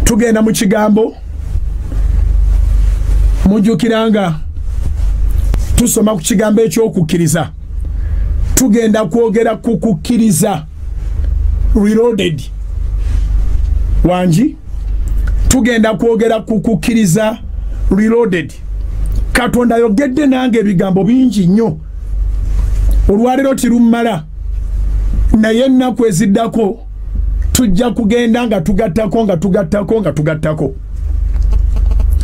tugenda mu kigambo mujukiranga tusoma ku kigambo eky'okukkiriza tugenda kwogera ku kukkiriza reloaded wanji tugenda kwogera ku kukkiriza reloaded Katonda yogedde nange ebigambo bingi nnyo olwalero tirumala naye ennaku eziddako tujja kugenda nga tugattako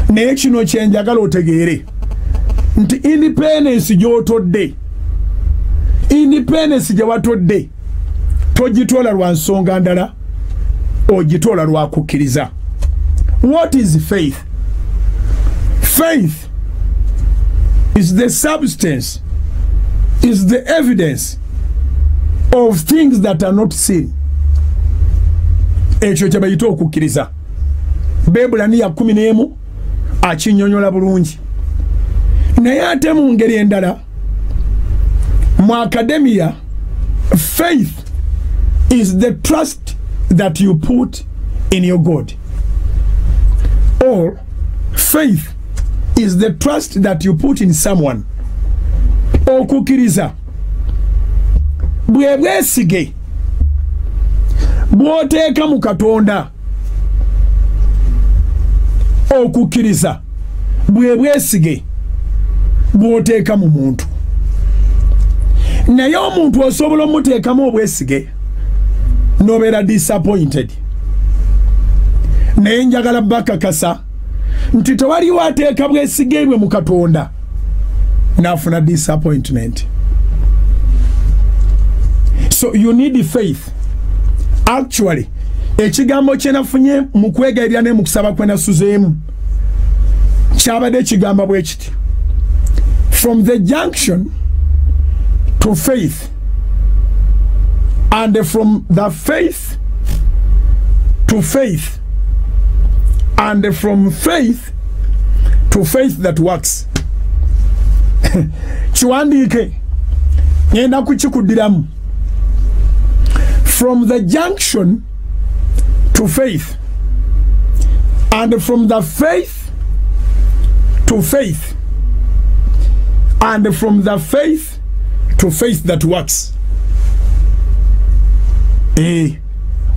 naye kino kyenjagala otegeere nti independence gy'otodde independence gye watodde togitoola lwa nsonga ndala ogitoola lwa kukkiriza. What is faith? Faith is the substance, is the evidence of things that are not seen. Ekyo kye bayita okukkiriza. Bebulaniya 11 akinnyonnyola bulungi. Naye ate mu ngeri endala mu academia, faith is the trust that you put in your God. Or faith is the trust that you put in someone. Okukkiriza bwe bwesige bw'oteeka mu Katonda. Okukkiriza bwe bwesige bw'oteeka mu muntu. Naye omuntu osobola omuteekamu obwesige n'obeera disappointed. Naye njagala bakakasa nti tewaliwo ateeka bwesige bwe mu Katonda n'afuna disappointment. So you need faith. Actually, ekigambo kye nafunye mu kwegayirira ne mu kusaba kwe nasuzeemu kyabadde ekigamba bwe kiti: from the junction to faith, and from the faith to faith, and from faith to faith that works. Kiwandiike ngenda kukikuddiramu. From the junction to faith, and from the faith to faith, and from the faith to faith that works.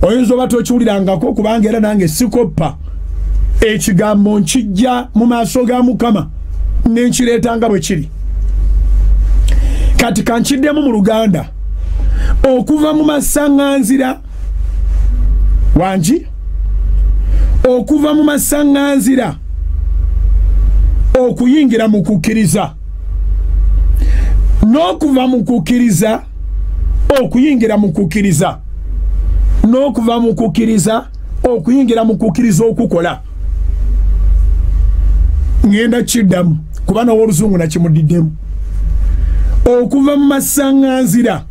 Oyinza oba tokiwulirangako kubanga era nange sikoppa ekigambo nkijja mu maaso ga Mukama nenkireetanga bwe kiri. Kati kankiddemu mu Luganda okuva mu masaŋŋanzira wangi okuva mu masaŋŋanzira okuyingira mu kukkiriza n'okuva mu kukkiriza okuyingira mu kukkiriza n'okuva mu kukkiriza okuyingira mu kukkiriza okukola. Ngenda kiddamu kuba n'ow'Oluzungu nakimudiddemu. Okuva mu masaŋŋanzira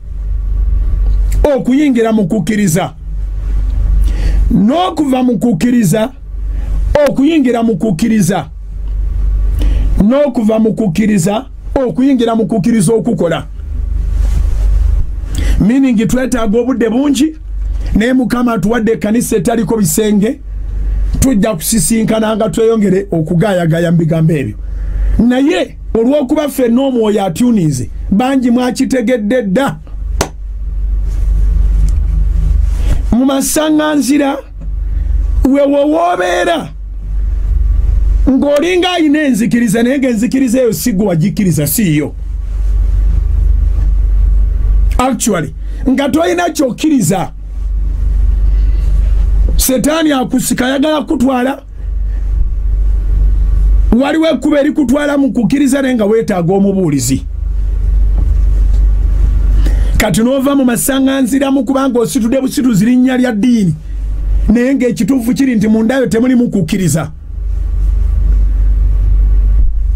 okuyingira mu kukkiriza n'okuva mu kukkiriza okuyingira mu kukkiriza n'okuva mu kukkiriza okuyingira mu kukkiriza okukola. Meaning twetaaga obudde bungi naye Mukama atuwadde ekkanisa etaliko bisenge tujja kusisinkana nga tweyongere okugaayagaaya mu bigambo ebyo. Naye olw'okuba ffenna omwoyo atyunize bangi mwakitegedde dda. Mu masaŋŋanzira wewo woobeera ng'olinga ayina enzikiriza naye ng'enzikiriza eyo si gwe wagikkiriza siiyo. Actually nga toyina kyokkiriza Setaani akusika ayagala kutwala. Waliwo ekkuba erikutwala mu kukkiriza naye nga weetaaga omubuulizi. Kati n'ova mu masaŋŋanziramu kubanga ositudde busituzi linnya lya ddiini naye ng'ekituufu kiri nti mundayo temulimu kukkiriza.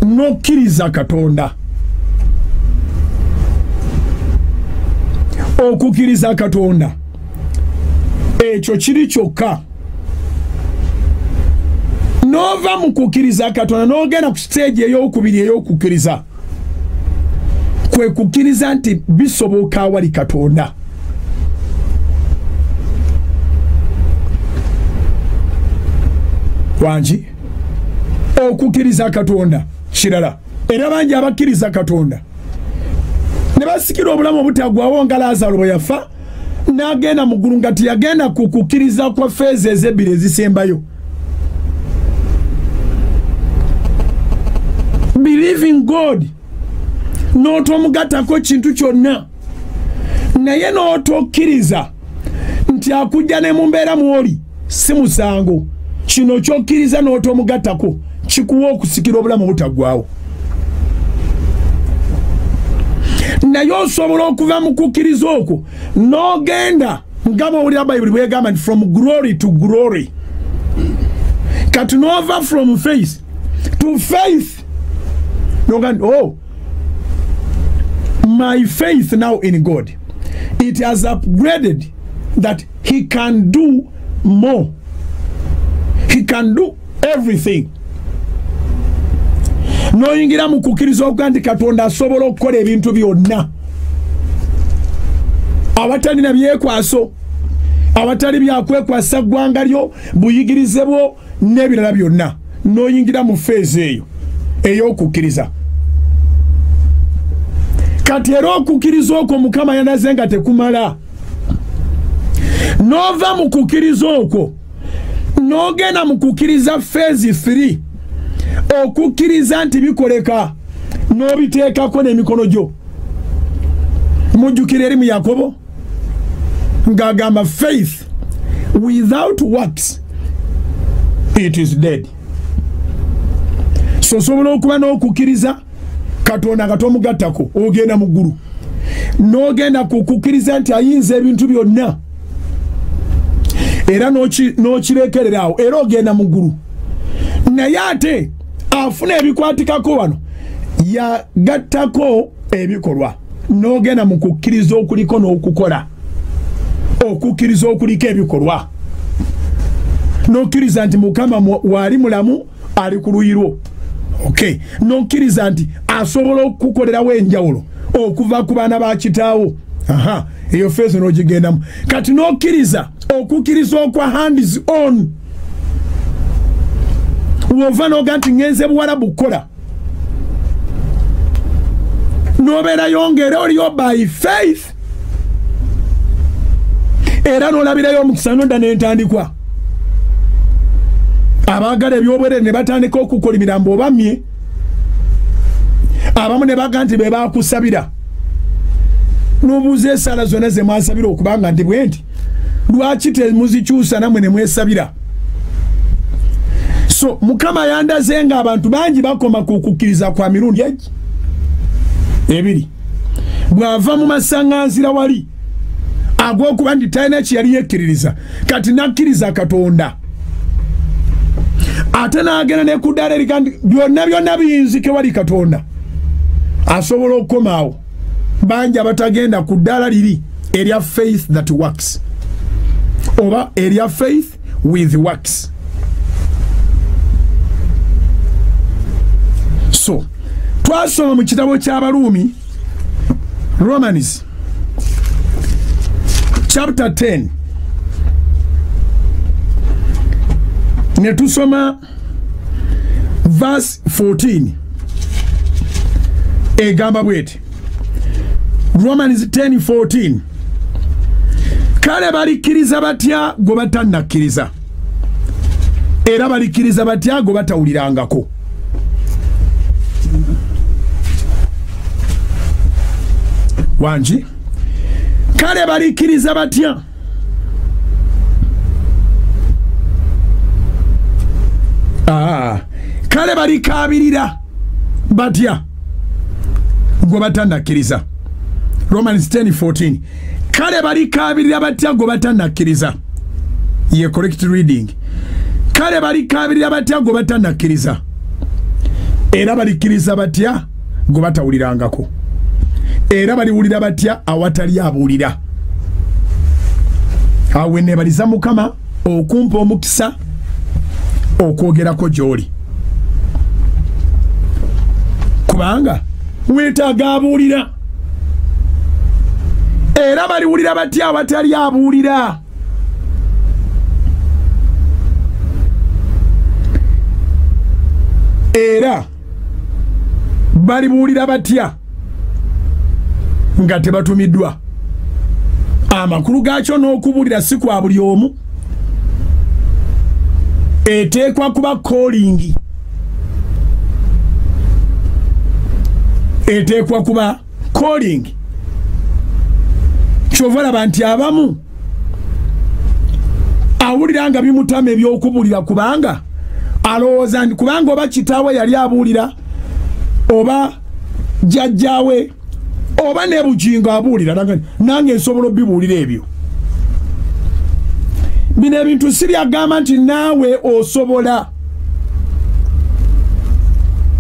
N'okkiriza Katonda. Okukkiriza Katonda ekyo kiri kyokka. N'ova mu kukkiriza Katonda n'ogenda ku siteegi ey'okubiri ey'okukkiriza kwe kukkiriza nti bisoboka awali Katonda. wanji okukkiriza Katonda kirala era bangi abakkiriza Katonda ne basikira obulamu obutagwawo nga Lazaro bwe yafa n'agenda mu ggulu nga teyagenda ku kukkiriza kwa feezi ezebbiri ezisembayo. Believe in God n'otomugattako kintu kyonna naye n'otokkiriza nti akujja ne mu mbeera mw'oli si musango. Kino ky'okkiriza n'otomugattako kikuwa okusikira obulamu obutaggwawo. Naye osobola okuva mu kukkiriza okwo n'ogenda nga bw'owulira Bayibuli bw'egamba nti from glory to glory. Kati n'ova from faith to faith. N'ogamba oh, my faith now in God, it has upgraded that he can do more. He can do everything. Noyingira mu kukkiriza okuga nti Katonda asobola okukola ebintu byonna. Abatalina byekwaso, abatali byakwekwasa ggwanga lyo, buyigirize bwo n'ebirala byonna. Noyingira mu feezi eyo ey'okukkiriza. Kati era okukkiriza okwo Mukama yanaze nga tekumala. Nova mu kukkiriza okwo n'ogenda mu kukkiriza feezi 3 okukkiriza nti bikoleka n'obiteekako n'emikono gyo. Mujjukira eri mu Yakobo ng'agamba faith without works it is dead. So osobola okuba n'okukkiriza Katonda nga tomugattako ogenda mu ggulu n'ogenda kukkiriza nti ayinza ebintu byonna era n'okirekererawo era ogenda mu ggulu. Naye ate afuna ebikwatikako wano yagattako ebikolwa n'ogenda mu kukkiriza okuliko n'okukola. Okukkiriza okuliko ebikolwa n'okkiriza nti Mukama wali mulamu ali ku luyi lwo. Okay, n'okkiriza nti asobola okukolerawo enjawulo okuva ku baana ba kitaawo. Aha, eyo feezi n'ogigendamu. Kati n'okkiriza okukkiriza okwa hands on. Wova n'oga nti ngenze Buwarabu kukola. N'obeerayo ng'era oliyo by faith. Era n'olabirayo omukisa n'odda n'entandikwa. Abaagala ebyobwerere ne batandika okukola emirambo obamye. Abamu ne baga nti be baakusabira. N'obuuza essaala zonna ze mwasabira okubanga nti bwe nti lwaki temuzikyusa nammwe ne mwesabira. So Mukama yandaze nga abantu bangi bakoma ku kukkiriza kwa mirundi ebiri. Bw'ava mu masaŋŋanzira wali ag'okuba nti talina kye yali yekkiririza kati nakkiriza Katonda. Ate n'agenda ne ku ddaala erika nti byonna biyinzike wali Katonda. Asobola okukomaawo. Bangi abatagenda ku ddaala liri erya faith that works oba erya faith with works. So twasoma mu kitabo ky'Abaruumi Romans chapter 10 ne tusoma verse 14 egamba bweti Romans 10:14 kale balikkiriza batya gwe batannakkiriza era balikkiriza batya gwe batawulirangako. Wanji kale balikkiriza batya kale balikaabirira batya gwe batannakkiriza. Romans 10:14 kale balikaabirira batya gwe batannakkiriza. Ye correct reading. Kale balikaabirira batya gwe batannakkiriza era balikkiriza batya gwe batawulirangako era baliwulira batya awatali abuulira. Awe neebaliza Mukama okumpa omukisa okwogerako gy'oli kubanga weetaaga abuulira era baliwulira batya awatali abuulira. era balibuulira batya nga tebatumiddwa amakulu gaakyo n'okubuulira si kwa buli omu eteekwa kuba calling eteekwa kuba calling kyova laba nti abamu awulira nga bimutama ebyokubuulira kubanga alowooza nti kubanga oba kitaawe yali abuulira oba jjajjaawe oba ne bugingo abuulira nange nsobola obibuulira ebyo bino ebintu si byagamba nti naawe osobola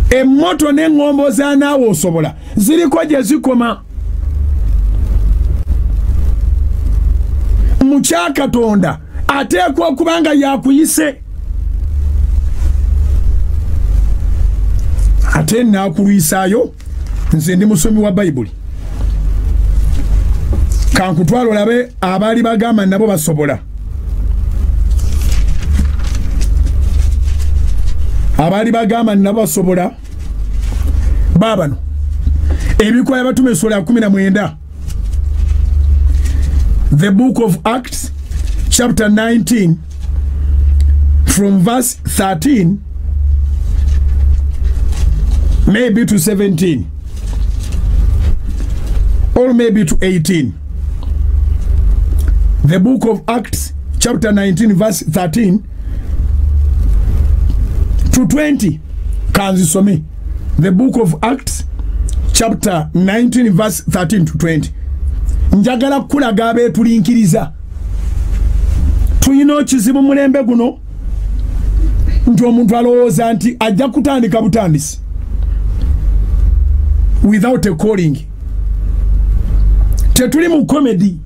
emmoto n'eŋŋombo za naawe osobola ziriko gye zikoma mu kya Katonda ateekwa okuba nga yakuyise ate naakulwisaayo nze ndi musomi wa Bayibuli kankutwala olabe abaali bagamba nabo basobola abaali bagamba nabo basobola baabano ebikola batume Essuula ya 19 the book of Acts chapter 19 from verse 13 maybe to 17 or maybe to 18. The book of Acts chapter 19 verse 13 to 20. Kanzisome. The book of Acts chapter 19 verse 13 to 20. Njagala kulaga abeetulinkiriza tuyina kizibu mulembe guno nti omuntu alowooza nti ajja kutandika butandisi without a calling. Tetuli mu comedy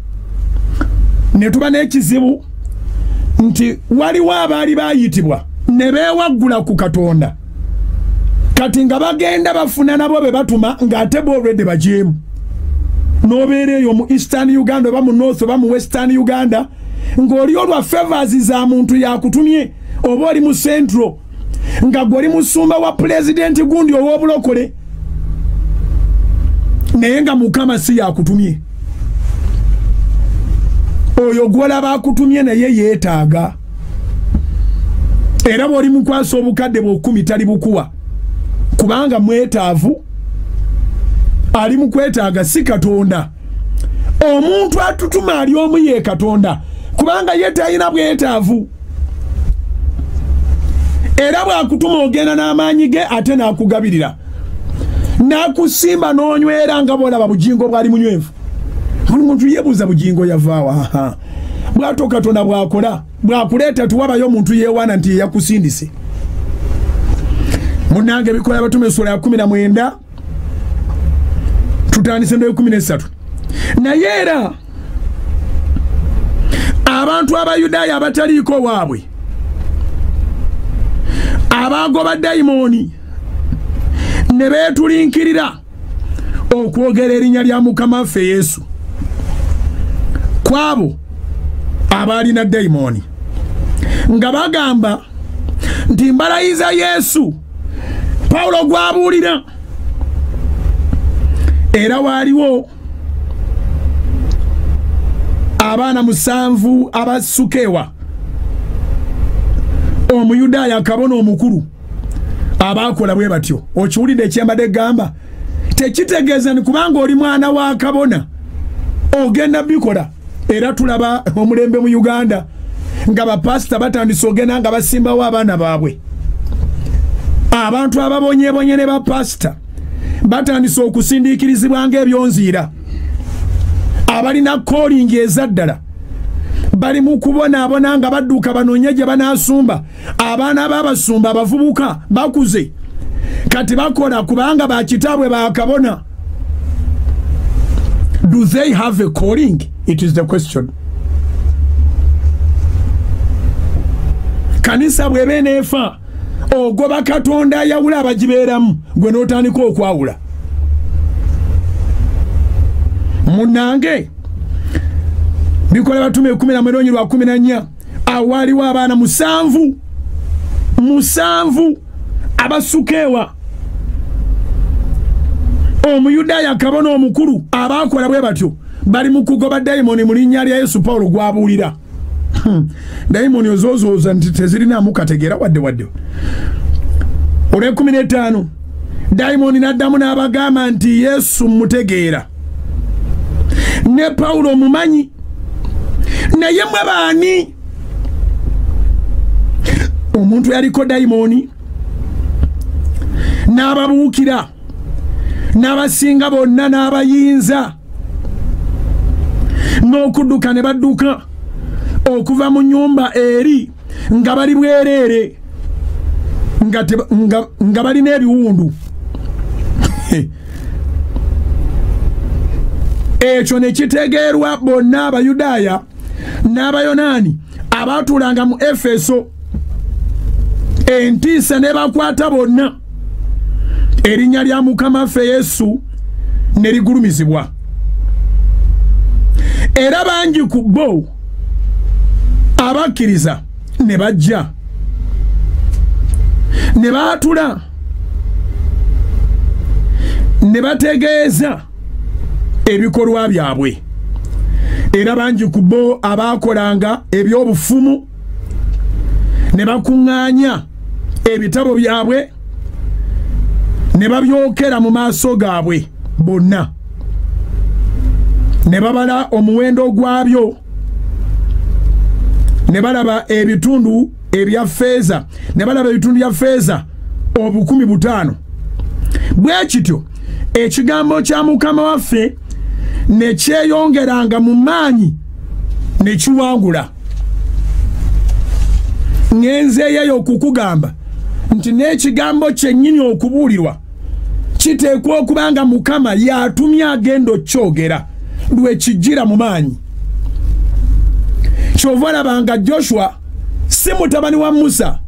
ne tuba n'ekizibu nti waliwo abaali baayitibwa ne beewaggula ku Katonda kati nga bagenda bafuna nabo be batuma ng'ate bo already bajeemu n'obeera eyo mu Eastern Uganda oba mu North oba mu Western Uganda ng'oli olwa favors za muntu yakutumye oba oli mu Central nga gw'oli musumba wa president gundi ow'obulokole naye nga Mukama si yakutumye oyo gw'olaba akutumye naye yeetaaga era bw'oli mukwasa obukadde bw'okumi tali bukuwa kubanga mwetaavu ali mu kwetaaga si Katonda omuntu atutuma ali omu ye Katonda kubanga ye talina bwetaavu era bw'akutuma ogenda n'amaanyi ge ate n'akugabirira n'akusimba n'onywera nga bw'olaba bugingo bwali munywevu buli muntu yeebuuza bugingo yavaawa bw'ato Katonda bw'akola bw'akuleeta tuwabayo omuntu yeewaana nti yakusindise munnange bikola batume Essuula ya 19 tutandise ndo 13 naye era abantu Abayudaaya abataliiko waabwe abagoba dayimooni ne beetulinkirira okwogera erinnya lya Mukama waffe Yesu kwabo abaalina dayimooni nga bagamba nti mbalayiza Yesu Pawulo gwabuulira era waaliwo abaana 7 abasukewa Omuyudaaya kabona omukulu abakola bwe batyo okiwulidde ekyembadde gamba tekitegeeza ni kubanga oli mwana wa kabona ogenda bikola era tulaba omulembe mu Uganda nga bapasita batandise ogenda nga basimbawo abaana baabwe abantu ababonyebonye ne bapasita batandise okusindiikirizibwa ng'ebyonziira abalina calling ezaddala bali mu kubonaabona nga badduuka banoonye gye banaasumba abaana b'abasumba abavubuka bakuze kati bakola kubanga bakitaabwe bakabona. Do they have a calling? It is the question. Kanisa bwebe nefa ogoba Katonda yawula abagibeeramu gwe n'otandika okwawula munnange bikola batume 10:14 awaliwo abaana 7 abasukewa omuyudaaya kabona omukulu abakola bwe batyo bali mu kugoba dayimoni mu linnya lya Yesu Paulo gwabulira dayimoni ozozooza nti tezirinamu kategeera wadde olwe 15 dayimoni n'addamu n'abagamba nti Yesu mutegeera ne Paulo mumanyi naye mwe baani omuntu yaliko dayimoni n'ababuukira n'abasinga bonna n'abayinza n'okudduka ne badduka okuva mu nyumba eri nga bali bwereere nga bali n'ebiwundu ekyo ne kitegeerwa bonna abayudaaya n'abayonaani abaatuulanga mu Efeso entiisa ne bakwata bonna erinnya lya Mukama waffe Yesu ne ligulumizibwa era bangi ku bo abakkiriza ne bajja ne baatula ne bategeeza ebikolwa byabwe era bangi ku bo abaakolanga ebyobufumu ne bakuŋŋaanya ebitabo byabwe ne babyokera mu maaso gaabwe bonna ne babala omuwendo gwabyo ne balaba ebitundu ebya ffeeza ne balaba ebitundu bya ffeeza 5,000 bwe kityo ekigambo kya Mukama waffe ne kyeyongeranga mu maanyi ne kiwangula ngenzeeyo okukugamba nti n'ekigambo kyennyini okubuulirwa kiteekwa okubanga Mukama yatumye agenda kyogera lwe kijjira mu maanyi kyova olabanga Joshua si mutabani wa Musa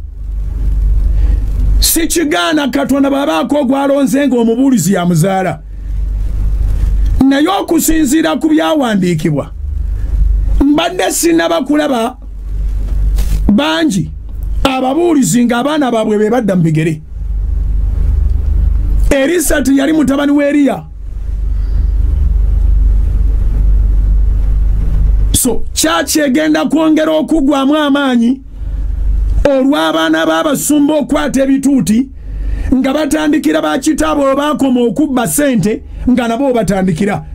si kigaana Katonda babaako gwalonze nga omubuulizi yamuzaala naye okusinziira ku byawandiikibwa mbadde sinnabakulaba bangi ababuulizi nga abaana baabwe be badda mu bigere Erisati yali mutabani wa Eriya so kyaki egenda kwongera okugwamu amaanyi olw'abaana b'abasumba okwata ebituuti nga batandikira bakitaabo baakoma okubba ssente nga nabo batandikira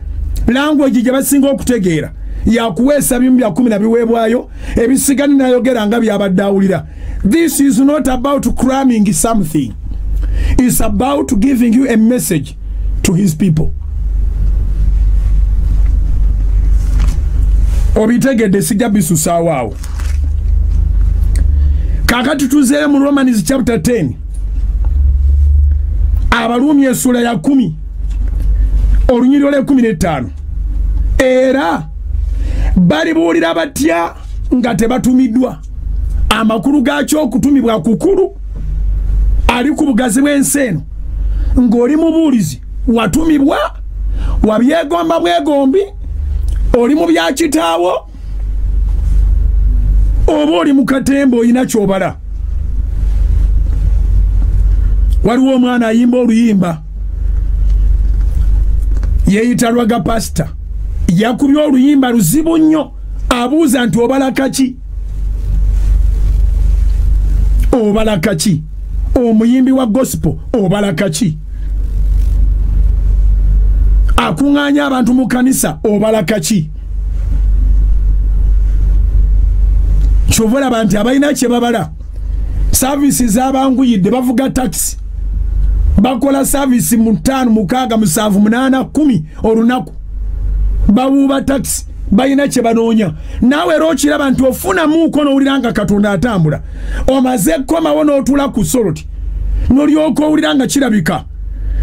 language gye basinga okutegeera yakuweesa bimu bya 10 biweebwayo ebisigani nayogera nga byabadde awulira. This is not about cramming something. It's about giving you a message to his people. Obitegedde sijja bisusaawo kakati tuzeere mu Romans chapter 10 Abaruumi essula ya 10 olunyiriro lwa 15 era balibuulira batya nga tebatumiddwa amakulu gaakyo okutumibwa kukulu ali ku bugazi bw'ensi eno ng'oli mubuulizi watumibwa wabyegomba bwegombi oli mu bya kitaawo oba oli mu katemba olina kyobala. Waliwo omwana ayimba oluyimba yeeyita Lwaga Pastor yakubye oluyimba luzibu nnyo abuuza nti obala kaki obala kaki omuyimbi wa gospel obala kaki akuŋŋaanya abantu mu kanisa obala kaki kyova olaba nti abalina kye babala saavisi z'abanguyidde bavuga taxi bakola saavisi mu 5 6 7 8 10 olunaku bawuuba taxi balina kye banoonya naawe era okiraba nti ofunamuuko n'owulira nga Katonda atambula omaze kkomawo n'otuula ku soroti n'olyoka owulira nga kirabika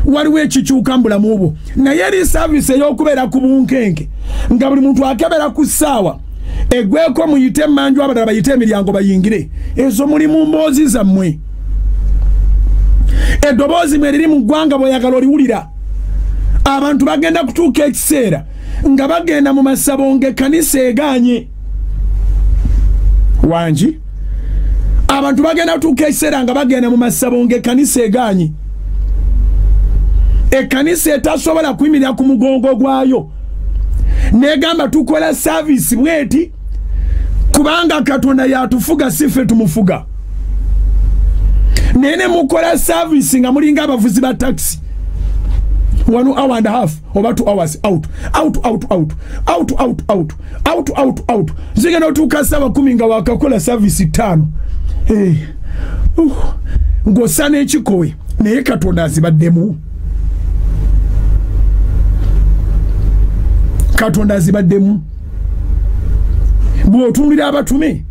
waliwo ekikyuka mu bulamu bwo naye eri saavisi ey'okubeera ku bunkenke nga buli muntu akebera ku ssaawa egweko muyite emmanju abalala bayite emiryango bayingire ezo mulimu mboozi zammwe eddoboozi mwe liri mu ggwanga bw'oyagala oliwulira abantu bagenda kutuuka ekiseera nga bagenda mu masabo ng'ekkanisa egaanye wangi abantu bagenda tukesera nga bagenda mu masabo ng'ekkanisa egaanyi. Ekkanisa etasobola kuyimirira ku mugongo gwayo negamba tukola service bweti kubanga Katonda yatufuga sife tumufuga. Nene mukola service nga mulinga abavuzi ba taxi 1 hour and a half over 2 hours out zigenda tukasaba 10 nga wakakola service 5 ngosana ekikowe naye Katonda azibaddemu. Katonda azibaddemu. Bw'otunulira abatume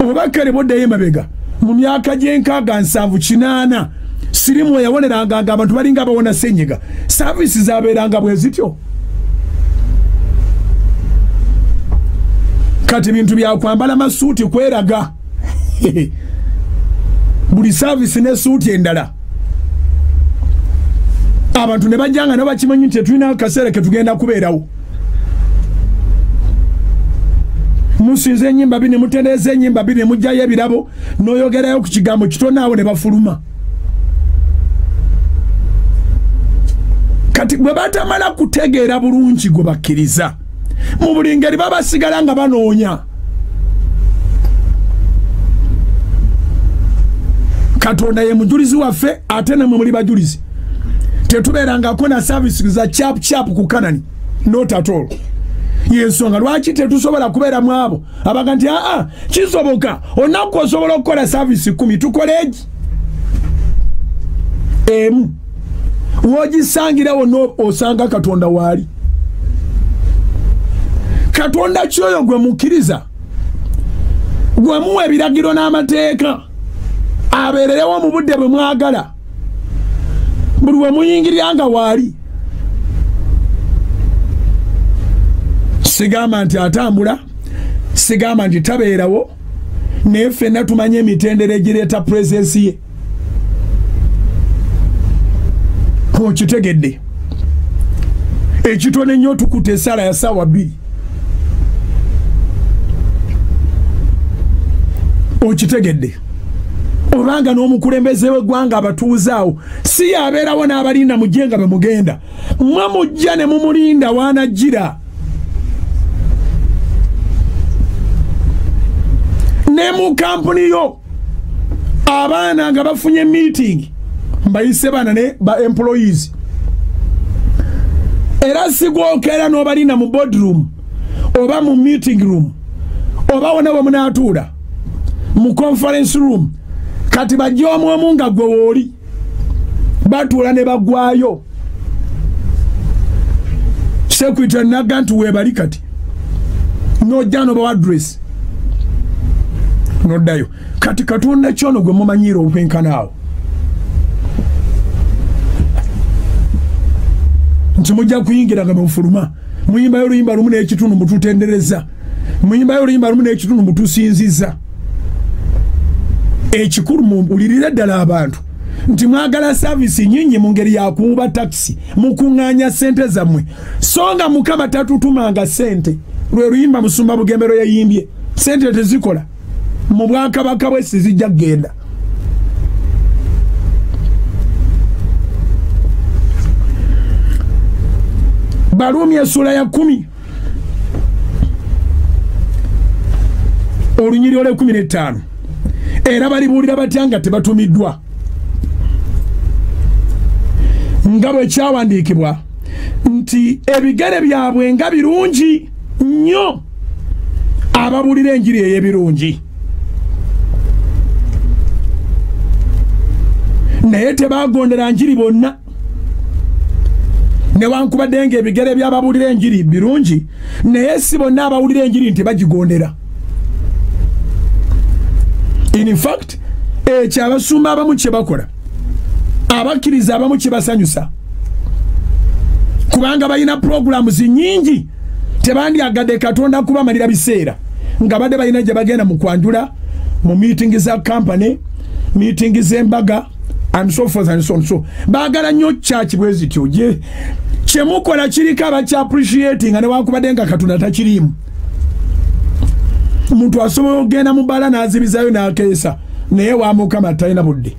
obakale boddayo emabega mu myaka gy'enkaaga 7-8 sirimu yawoneranga abantu balinga abawona ssenyiga. Service zabeeranga bwe zityo. Kati bintu bya kwambala masuuti kweraga buli service ne suuti endala. Abantu ne bajjanga ne bakimanyi nti tulina akaseera ke tugenda kubeerawo. Musinze enyimba bine mutendeeze enyimba bine mujjayo ebirabo n'oyogerayo ku kigambo kitona abo ne bafuluma. Kati bwe batamala kutegeera bulungi gwe bakkiriza mu buli ngeri babasigala nga banoonya. Katonda ye mujulizi waffe ate ne muli bajulizi. Tetubeerangako na service za chap ku Kanani. Not at all. Yensonga lwaki tetusobola kubeera mu abo abaga nti kisoboka onaku osobola okukola service 10 tukoleegi wogisangirawo no osanga Katonda waali. Katonda kyoyo gwe mukkiriza gwe muwa ebiragiro n'amateeka abeererewo mu budde bwe mwagala buli we muyingiriranga waali. Sigamba nti atambula, sigamba nti tabeerawo, naye ffenna tumanye emitendera egireeta presence ye. Okitegedde ekitone nnyo tukuta essala ya ssaawa 2. Okitegedde obanga n'omukulembeze w'eggwanga abatuuzaawo si yabeerawo n'abalinda mujje nga bemugenda mmwe mujja ne mumulinda waanajjira. Ne mu kampuni yo abaana nga bafunye meeting mbayise bana ne ba employees era sigwokera n'obalina mu boardroom oba mu meeting room oba wona we munaatuula mu conference room kati bajja omu nga gwe wooli batuula ne bagwayo. Secretary nagga nti weebali kati n'ojja n'obawa address noddayo. Kati Katonda kyono gwe mumanyiira okwenkanaawo nti mujja kuyingira nga mufuluma muyimbayo oluyimba lumu n'ekitundu mututendereza muyimbayo oluyimba lumu n'ekitundu mutusinziza. Ekikulu muwulirire ddala abantu nti mwagala service nyinyi mu ngeri ya kuuba taxi mukuŋŋaanya ssente zammwe so nga Mukama tatutumanga ssente. Lwe luyimba Musumba Bugembero yayimbye ssente tezikola mu Bwakabaka bwe sizijja kgenda. Balumi essula ya 10 olunyiri ole 15 era balibuulira batya nga tebatumiddwa nga bwe kyawandiikibwa nti ebigere byabwe nga birungi nnyo ababuulira enjiri ey'ebirungi naye tebagondera njiri bonna. Newankubadde nga ebigere by'ababuulira enjiri birungi naye si bonna abawulira enjiri nti bagigondera. In fact ekyo abasumba abamu kye bakola abakkiriza abamu kye basanyusa kubanga balina programs nyingi tebandyagadde Katonda kubamalira biseera nga badde balina gye bagenda mu kwanjula mu meeting za company meeting z'embaga and so forth and so on. So bagala nnyo church bwe zityo je kyemukola kiriko abakya appreciating ne wakubadde nga Katonda takirimu. Muntu asobola okugenda mu bbala n'azibizayo n'akeesa naye wa Mukama talina budde.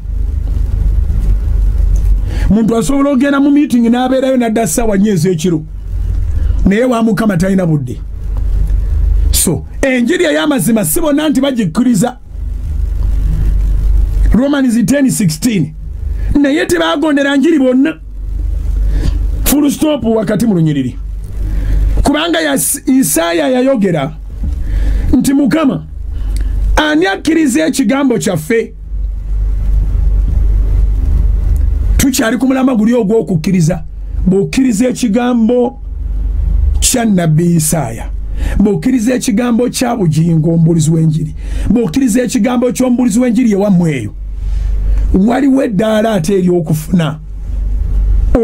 Muntu asobola okugenda mu meeting n'abeerayo n'adda ssaawa 4 ez'ekiro naye wa Mukama talina budde. So enjiri ey'amazima si bonna nti bagikkiriza. Romans 10:16 naye tebagondera njiri bonna. Full stop wakati mu lunyiriri. Kubanga Isaaya yayogera nti Mukama ani akkiriza ekigambo kyaffe. Tukyali ku mulama guli ogw'okukkiriza. Bw'okkiriza ekigambo kya Nnabbi Isaaya, bw'okkiriza ekigambo kya bugingo omubulizi w'enjiri, bw'okkiriza ekigambo ky'omubulizi w'enjiri ewammwe eyo, waliwo eddaala ate ery'okufuna.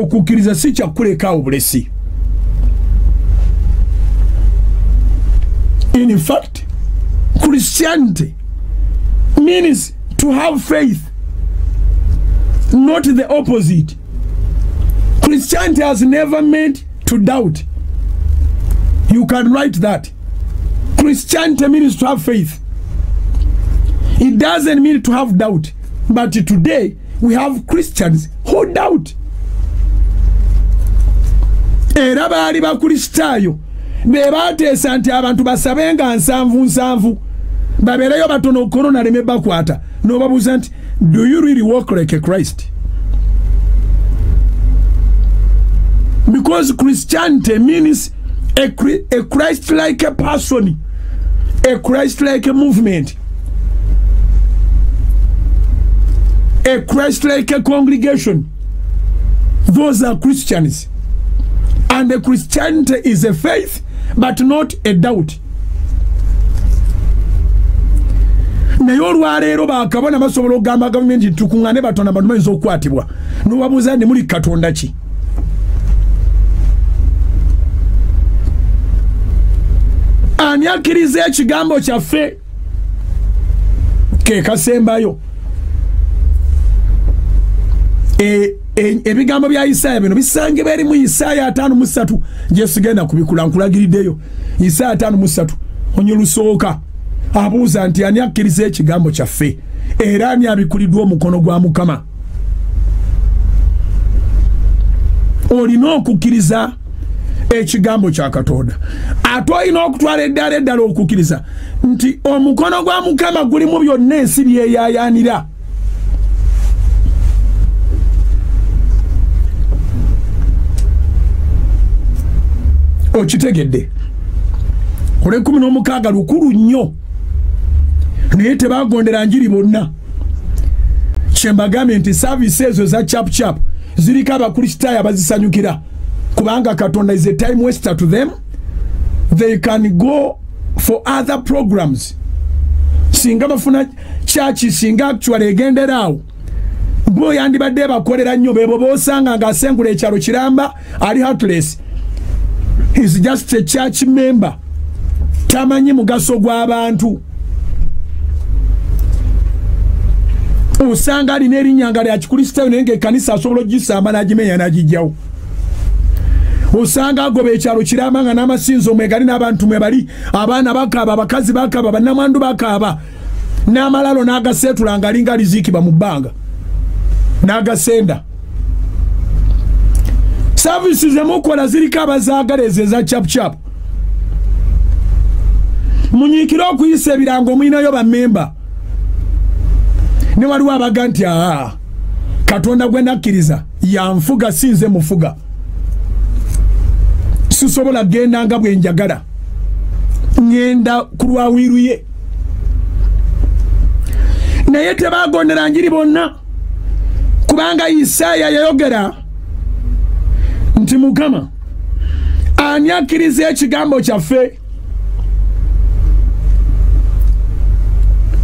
Okukkiriza si kyakuleka obulesi. In fact, Christianity means to have faith, not the opposite. Christianity has never meant to doubt. You can write that. Christianity means to have faith. It doesn't mean to have doubt. But today, we have Christians who doubt. Era baali bakristaayo be baateesa nti abantu basabenga 7 babeerayo batono korona leme bakwata n'obabuuza nti do you really walk like a Christ? Because Christianity means a Christ-like a person, a Christ-like a movement, a Christ-like a congregation. Those are Christians. And the Christianity is a faith, but not a doubt. Naye olwaleero bakabona basobola okugamba gavumenti tukuŋŋaane batono abantu bayinza okukwatibwa n'obabuuza nti muli Katonda ki? Ani akkiriza ekigambo kyaffe ke kasembayo? Ebigambo bya Isaaya bino bisange beri mu Isaaya 5:3 gyesigenda kubikula nkulagiriddeyo. Isaaya 5:3 onyelusooka abuuza nti ani akkiriza ekigambo kyaffe era ani abikuliddwa omukono gwa Mukama? Olina okukkiriza ekigambo kya Katonda. Ate olina okutwala eddala okukkiriza nti omukono gwa Mukama gulimu byonna ensi byeyaayaanira. Okitegedde ole 16 lukulu nnyo naye tebagondera njiri bonna. Kyembagambye nti service ezo za chap ziriko abakristaayo abazisanyukira kubanga Katonda is a time waster to them. They can go for other programs. Singa bafuna church singa actually egenderaawo bo yandibadde bakolera nnyo bebo bosanga ng'asengula ekyalo kiramba ali heartless. He's just a church member. Tamanyi mugaso gw'abantu. Osanga alina erinnya lya Kikristaayo naye ng'ekkanisa asobola ogisamba n'agimenya n'agijjawo. Osanga agoba ekyalo kiramba nga n'amasinzo mwegali n'abantu mwe bali, abaana bakaaba, abakazi bakaaba, bannamwandu bakaaba, n'amalalo n'agaseetula ng'alinga aliziikibwa mu bbanga n'agasenda. Services emukola ziriko abazaagala ezo eza chap. Munyiikira okuyisa ebirango mulinayo bammemba. Ne waliwo abaga nti Katonda gwe nakkiriza yanfuga sinze mufuga. Sisobola genda nga bwe njagala. Ngenda ku lwawiiru ye. Naye tebagondera njiri bonna. Kubanga Isaaya yayogera nti Mukama ani akkiriza ekigambo kyaffe.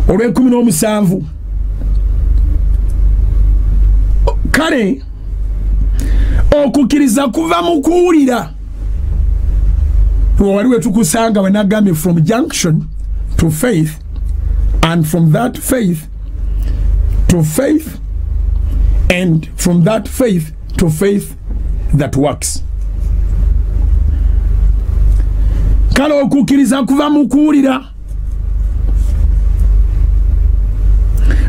Olw'e17 kale okukkiriza kuva mu kuwulira. Waliwe tukusanga we nagambye from junction to faith, and from that faith to faith, and from that faith to faith that works. Kale okukkiriza kuva mu kuwulira.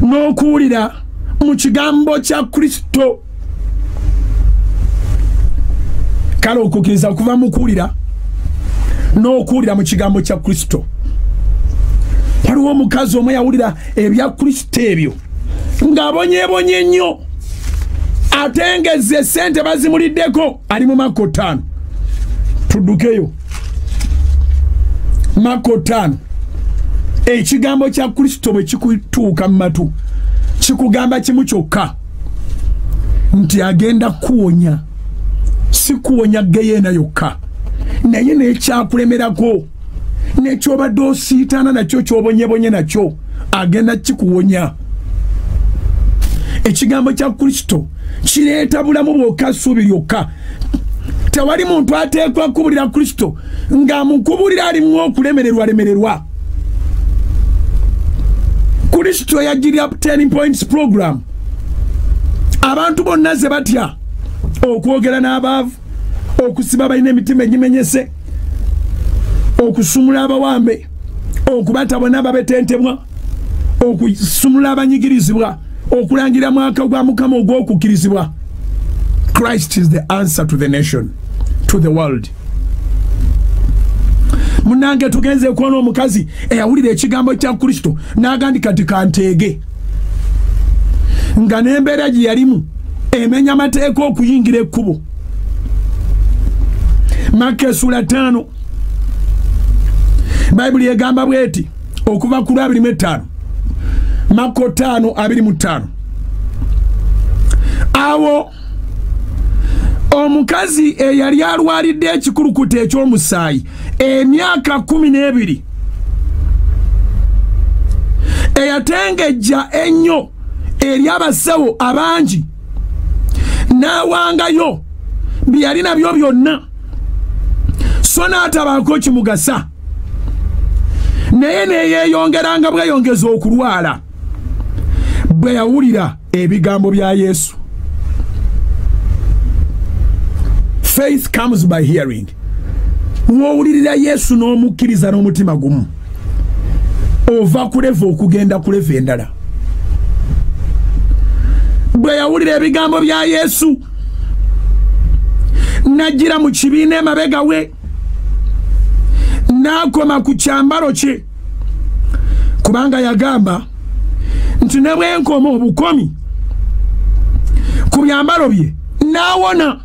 n'okuwulira mu kigambo kya Kristo. Kale okukkiriza kuva mu kuwulira n'okuwulira mu kigambo kya Kristo. Waliwo omukazi omwe yawulira ebya Kristo ebyo ng'abonyeebonye nnyo, ate ng'ezze ssente bazimuliddeko, ali mu Marko 5. Tuddukeyo Marko 5. Ekigambo kya Kristo bwe kikutuuka mu matu kikugamba kimu kyokka, nti agenda kuwonya, si kuwonya geyeena yokka, naye n'ekyakulemerako n'ekyobadde osiitaana nakyo ky'obonyebonye nakyo agenda kikuwonya. Ekigambo kya Kristo kireeta bulamu bwokka, ssuubi lyokka. Tewali muntu ateekwa kubulira Kristo ng'amukubulira alimu okulemererwa. Kristo yagirya 10 points program. Abantu bonna ze batya okwogera n'abaavu, okusiba balina emitima egimenyese, okusumula abawambe, okubatabona ababetentebwa, okusumula abanyigirizibwa, okulangira mwaka gwa Mukama ogw'okukkirizibwa. Christ is the answer to the nation, to the world. Munange tugenze kuona omukazi eyawulira ekigambo kya Kristo n'agandika kati kanteege, nga n'embeera gye yalimu emenya amateeka okuyingira ekkubo. Marko essula 5 Bayibuli egamba bweti okuva ku 25. Marko 5:25. Awo omukazi eyali alwalidde ekikulukuta eky'omusaayi emyaka 12, eyatengejja ennyo eri abasawo abangi, n'awangayo bye yali nabyo byonna, so n'atabaako kimugasa, naye neyeeyongeranga bweyongeza okulwala. Bwe yawulira ebigambo bya Yesu. Faith comes by hearing. Wowulirira Yesu n'omukkiriza n'omutima gumu, ova kuleva okugenda kuleva endala. Bwe yawulira ebigambo bya Yesu n'ajjira mu kibiina emabega we, n'akoma ku kyambalo kye, kubanga yagamba nti ne bwe nkoma obukomi ku byambalo bye n'awona.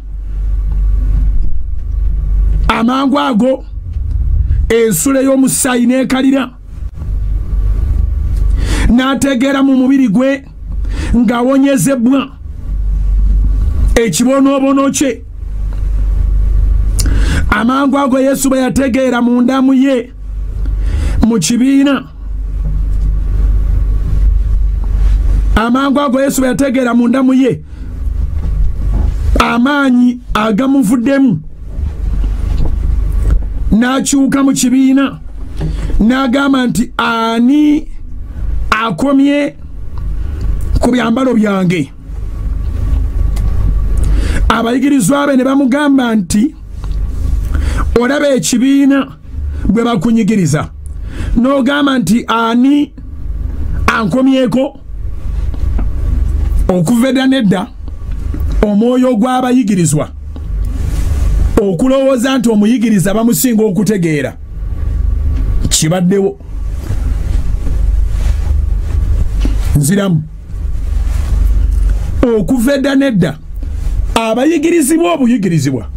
Amangu ago ensule y'omusaayi n'ekalira, n'ategeera mu mubiri gwe ng'awonyezebwa ekibonoobono kye. Amangu ago Yesu bwe yategeera mu ndamu ye mu kibiina, amangu ago Yesu bwe yategeera mu ndamu ye amaanyi agamuvuddemu, n'akyuka mu kibiina n'agamba nti ani akomye ku byambalo byange? Abayigirizwa be ne bamugamba nti olaba ekibiina bwe bakunyigiriza n'ogamba nti ani ankomyeko? Okuva edda nedda omwoyo gw'abayigirizwa okulowooza nti omuyigiriza bamusinga okutegeera kibaddewo. Nziramu okuva edda nedda abayigirizibwa obuyigirizibwa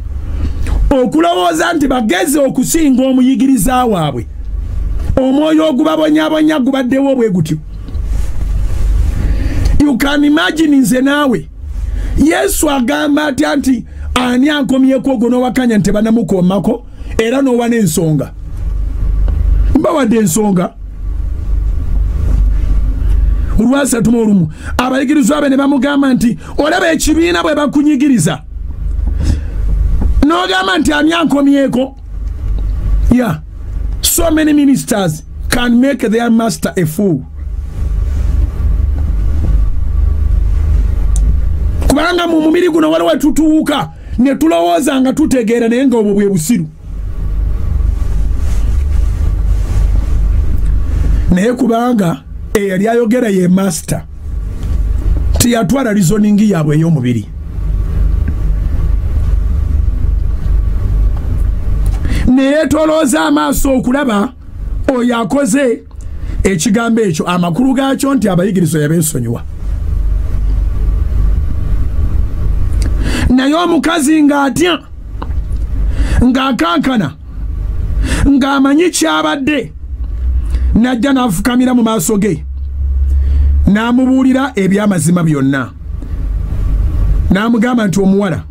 okulowooza nti bageze okusinga omuyigiriza waabwe, omwoyo ogubabonyabonya gubaddewo bwe gutyo. You can imagine nze naawe Yesu agamba atya nti ani ankomyeko ogwo n'owakanya nti banamukommako era n'owa n'ensonga. Mbawadde ensonga. Olwasatuma olumu abayigirizwa be ne bamugamba nti olaba ekibiina bwe bakunyigiriza n'ogamba nti ani ankomyeko? Yeah, so many ministers can make their master a fool. Kubanga mu mubiri guno waliwo tutuuka ne tulowooza nga tutegeera naye nga obwo bwe busiru. Naye kubanga eyali ayogera ye master tiyatwala reasoning yaabwe ey'omubiri. Neyeetolooza amaaso okulaba oyo akoze ekigambo ekyo, amakulu gaakyo nti abayigiriza yabeesonyiwa. Naye omukazi ng'atya, ng'akankana, ng'amanyi kyabadde, n'ajja n'afukamira mu maaso ge, n'amubuulira eby'amazima byonna. N'amugamba nti omuwala,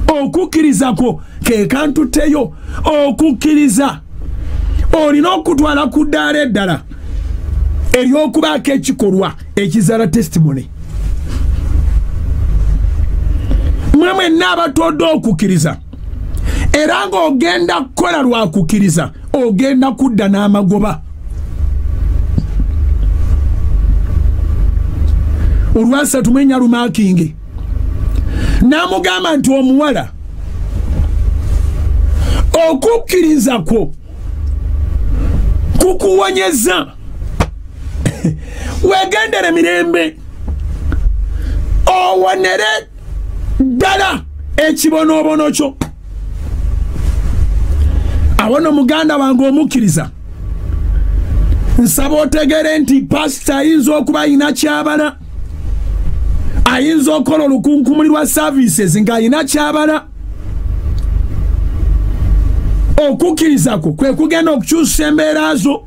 okukkiriza kwo ke kantutteyo. Okukkiriza olina okutwala ku ddaala eddala ery'okubaako ekikolwa ekizaala testimony. Mwe mwenna abatodde okukkiriza era ng'ogenda kukola lwa kukkiriza ogenda kudda n'amagoba. Olwasatu mwenya lumakingi n'amugamba nti omuwala, okukkiriza kwo kukuwonyeza. Wegendere mirembe owonere ddala ekibonoobono kyo. Awono muganda wange omukkiriza, nsaba otegere nti pasita ayinza okuba ayina kyabala, ayinza okukola olukunkumuli lwa services ng'ayina kyabala. Okukkiriza kwo kwe kugenda okukyusa embeera zo.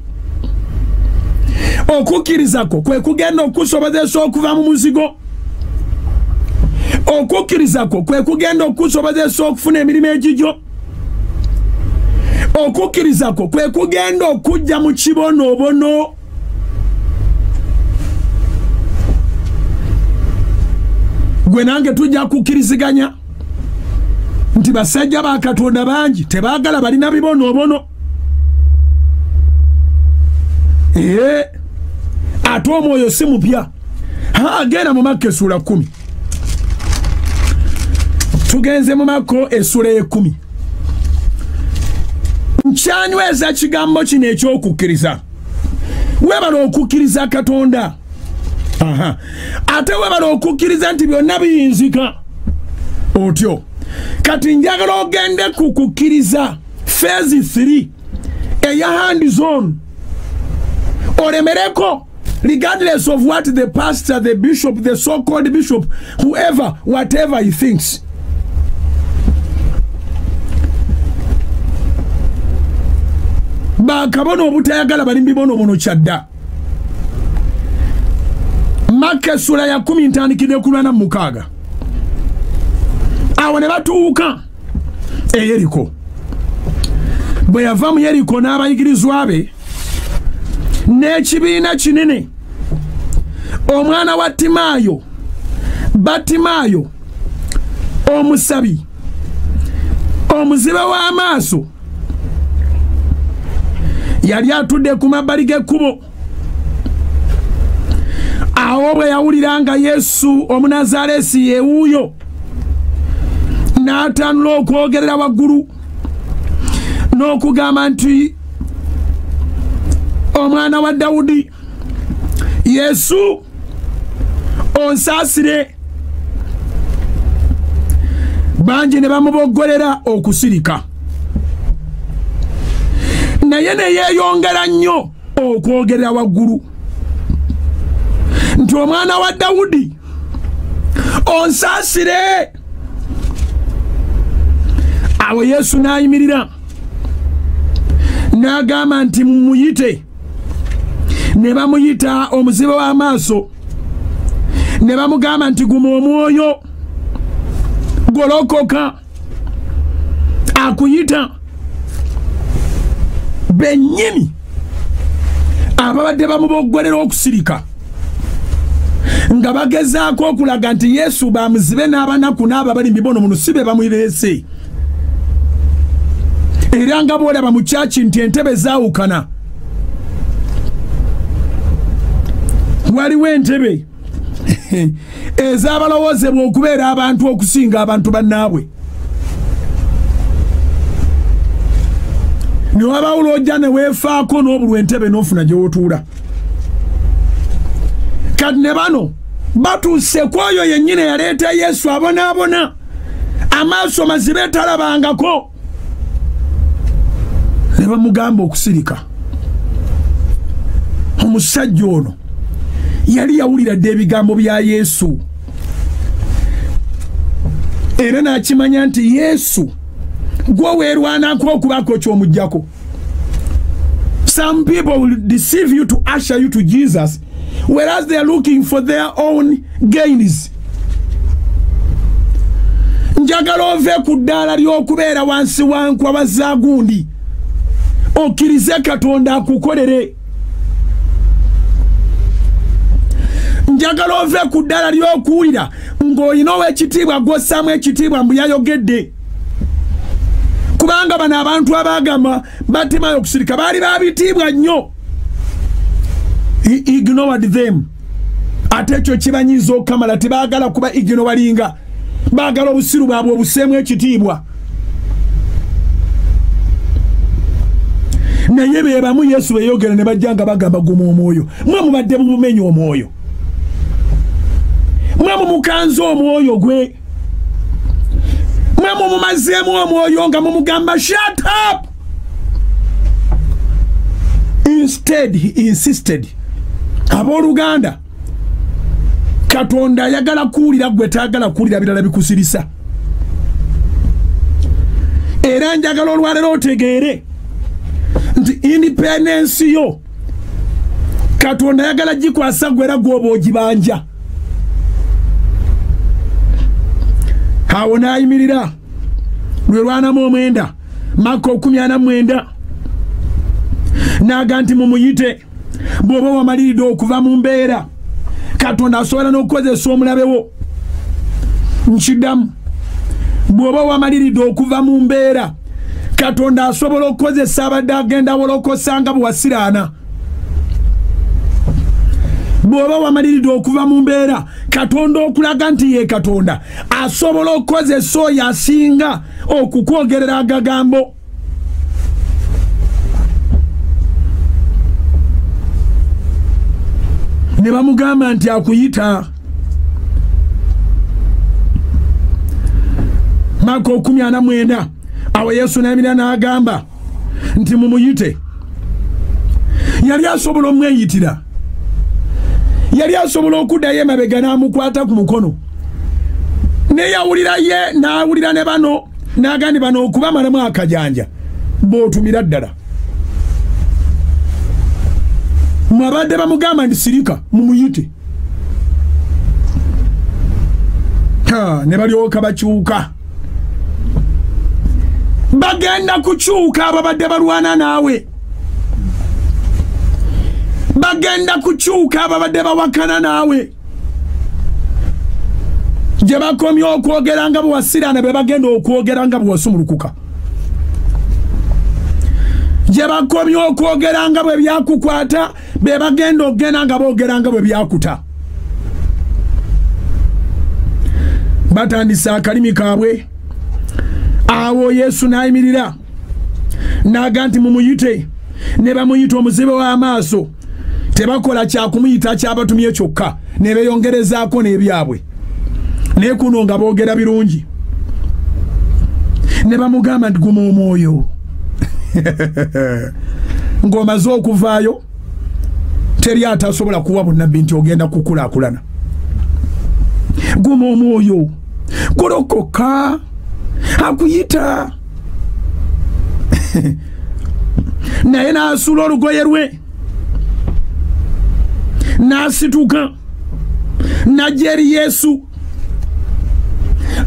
Okukkiriza kwo kwe kugenda okukusobozesa okuva mu muzigo. Okukkiriza kwo kwe kugenda okukusobozesa okufuna emirimu egigyo. Okukkiriza kwo kwe kugenda okujja mu kibonoobono. Gwe nange tujja kukkiriziganya nti basajja ba Katonda bangi tebaagala balina bibonoobono. Ate omwoyo si mupya. Agenda mu Makko essula 10. Tugenze mu Makko essula 10. Nkyanyweza kigambo kino ekyokukkiriza. Webala okukkiriza Katonda. Ate webala okukkiriza nti byonna biyinzika. Otyo. Kati njagala ogende kukukkiriza phase 3 eya hands on. Olemereko, regardless of what the pastor, the bishop, the so-called bishop, whoever, whatever he thinks. Bakabono obutayagala balimbi bono bono kyadda. Makko essula ya 10 ntandikire ku 46. Awo ne batuuka e Yeriko. Bwe yava mu Yeriko n'abayigirizwa be n'ekibiina kinene, omwana wa Timaayo, Batimaayo, omusabi, omuzibe w'amaaso, yali atudde ku mabbali g'ekkubo. Awo bwe yawulira nga Yesu Omunazaalesi ye wuuyo, n'atandula okwogerera waggulu n'okugamba nti, omwana wa Dawudi, Yesu onsaasire. Bangi ne bamuboggolera okusirika, naye ne yeeyongera nnyo okwogerera waggulu nti omwana wa Dawudi onsaasire. Awo Yesu n'ayimirira n'agamba nti mumuyite. Ne bamuyita omuzibe w'amaaso, ne bamugamba nti guma omwoyo, golokoka, akuyita. Bennyini ababadde bamuboggolera okusirika nga bagezaako okulaga nti Yesu bamuzibe n'abanaku n'abo bali mibonoobono si be bamuleese. Era nga bw'olaba mu kyaki nti entebe zaawukana. Waliwo entebe ez'abalowoozebwa okubeera abantu okusinga abantu bannaabwe. Ne wabawula ojja ne weefaako n'obulwa entebe n'ofuna gye wotuula. kadne bano batuse kwoyo yennyine yaleeta Yesu abona amaaso mazibe talabangako ne bamugamba okusirika. Omusajja ono yali yawulira dde ebigambo bya Yesu era n'akimanya nti Yesu gwe weerwanako okubako ky'omuggyako. Some people will deceive you to usher you to Jesus, whereas they are looking for their own gains. Njagala ove ku ddaala ly'okubeera wansi wankwa bazaagundi okkirize Katonda akukolere. Njagala ove ku ddaala ly'okuwulira ng'olina ow'ekitiibwa gw'ossaamu ekitiibwa mbu yayogedde. Kubanga bano abantu abagamba Bartimayo okusirika baali babitiibwa nnyo. He ignored them. Ate ekyo kibanyiza okamala tebaagala kuba ignoringa. Baagala obusiru bwabwe obuseemu ekitiibwa. Naye beebamu Yesu beyogera ne bajja nga bagamba guma omwoyo. Mwe mubadde mumumenya omwoyo. Mwe mumukanza omwoyo gwe. Mwe mumumazeemu omwoyo nga mumugamba shut up. Instead he insisted. Abooluganda Katonda ayagala kuwulira gwe taagala kuwulira birala bikusirisa. Era njagala olwaleero otegeere nti independence yo Katonda ayagala gikwasa gwe era gw'oba ogibanja. Awo n'ayimirira lwerwanamu omwenda Maka 19 n'aga nti mumuyite bw'oba wamaliridde okuva mu mbeera. Katonda asobola n'okukozesa omulabe wo. Nkiddamu bw'oba wamaliridde okuva mu mbeera Katonda asobola okukozesa abadde agenda wolokosa nga bwe wasiraana. Bw'oba wamaliridde okuva mu mbeera Katonda okulaga nti ye Katonda asobola okukozesa oyo asinga okukwogerera agagambo. Ne bamugamba nti akuyita. Maka 19 awo Yesu n'ayimirira n'agamba nti mumuyite. Yali asobola omweyitira. Yali asobola okuddayo emabega n'amukwata ku mukono. Ne yawulira ye n'awulira ne bano n'agandi bano okubamalamu akajanja b'otumira ddala. Mwabadde bamugamba nti sirika mumuyite. Ne balyoka bakyuka. Bagenda kukyuka ababadde balwana naawe. Bagenda kukyuka ababadde bawakana naawe. Gye bakomye okwogera nga bwe wasiraana be bagenda okwogera nga bwe wasumulukuka. Gye bakomye okwogera nga bwe byakukwata be bagenda okugenda nga boogera nga bwe byakuta. Batandise akalimi kaabwe. Awo Yesu n'ayimirira n'aga nti mumuyite. Ne bamuyita omuzibe w'amaaso. Tebakola kya kumuyita ky'abatumye kyokka ne beeyongerezaako n'ebyabwe. Naye kuno nga boogera birungi. Ne bamugamba nti guma omwoyo. Ng'omaze okuvaayo teri atasobola kuwa bunnabbi nti ogenda kukulaakulana. Guma omwoyo. Golokoka. Akuyita. Naye n'asula olugoye lwe. N'asituka. N'ajja eri Yesu.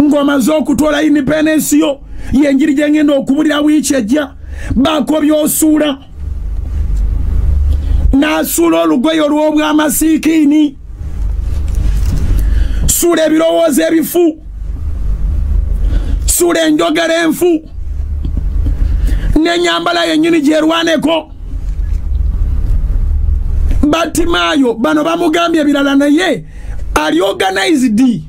Ng'omaze okutoola independence yo y'enjiri gye ngenda okubulira wiiki ejja baako by'osuula. N'asuula olugoye olw'obwamasiikiini. Suula ebirowoozo ebifu. Suula enjogera enfu. N'ennyambala yennyini gyerwaneko. Bartimayo bano bamugambye ebirala naye ali organized.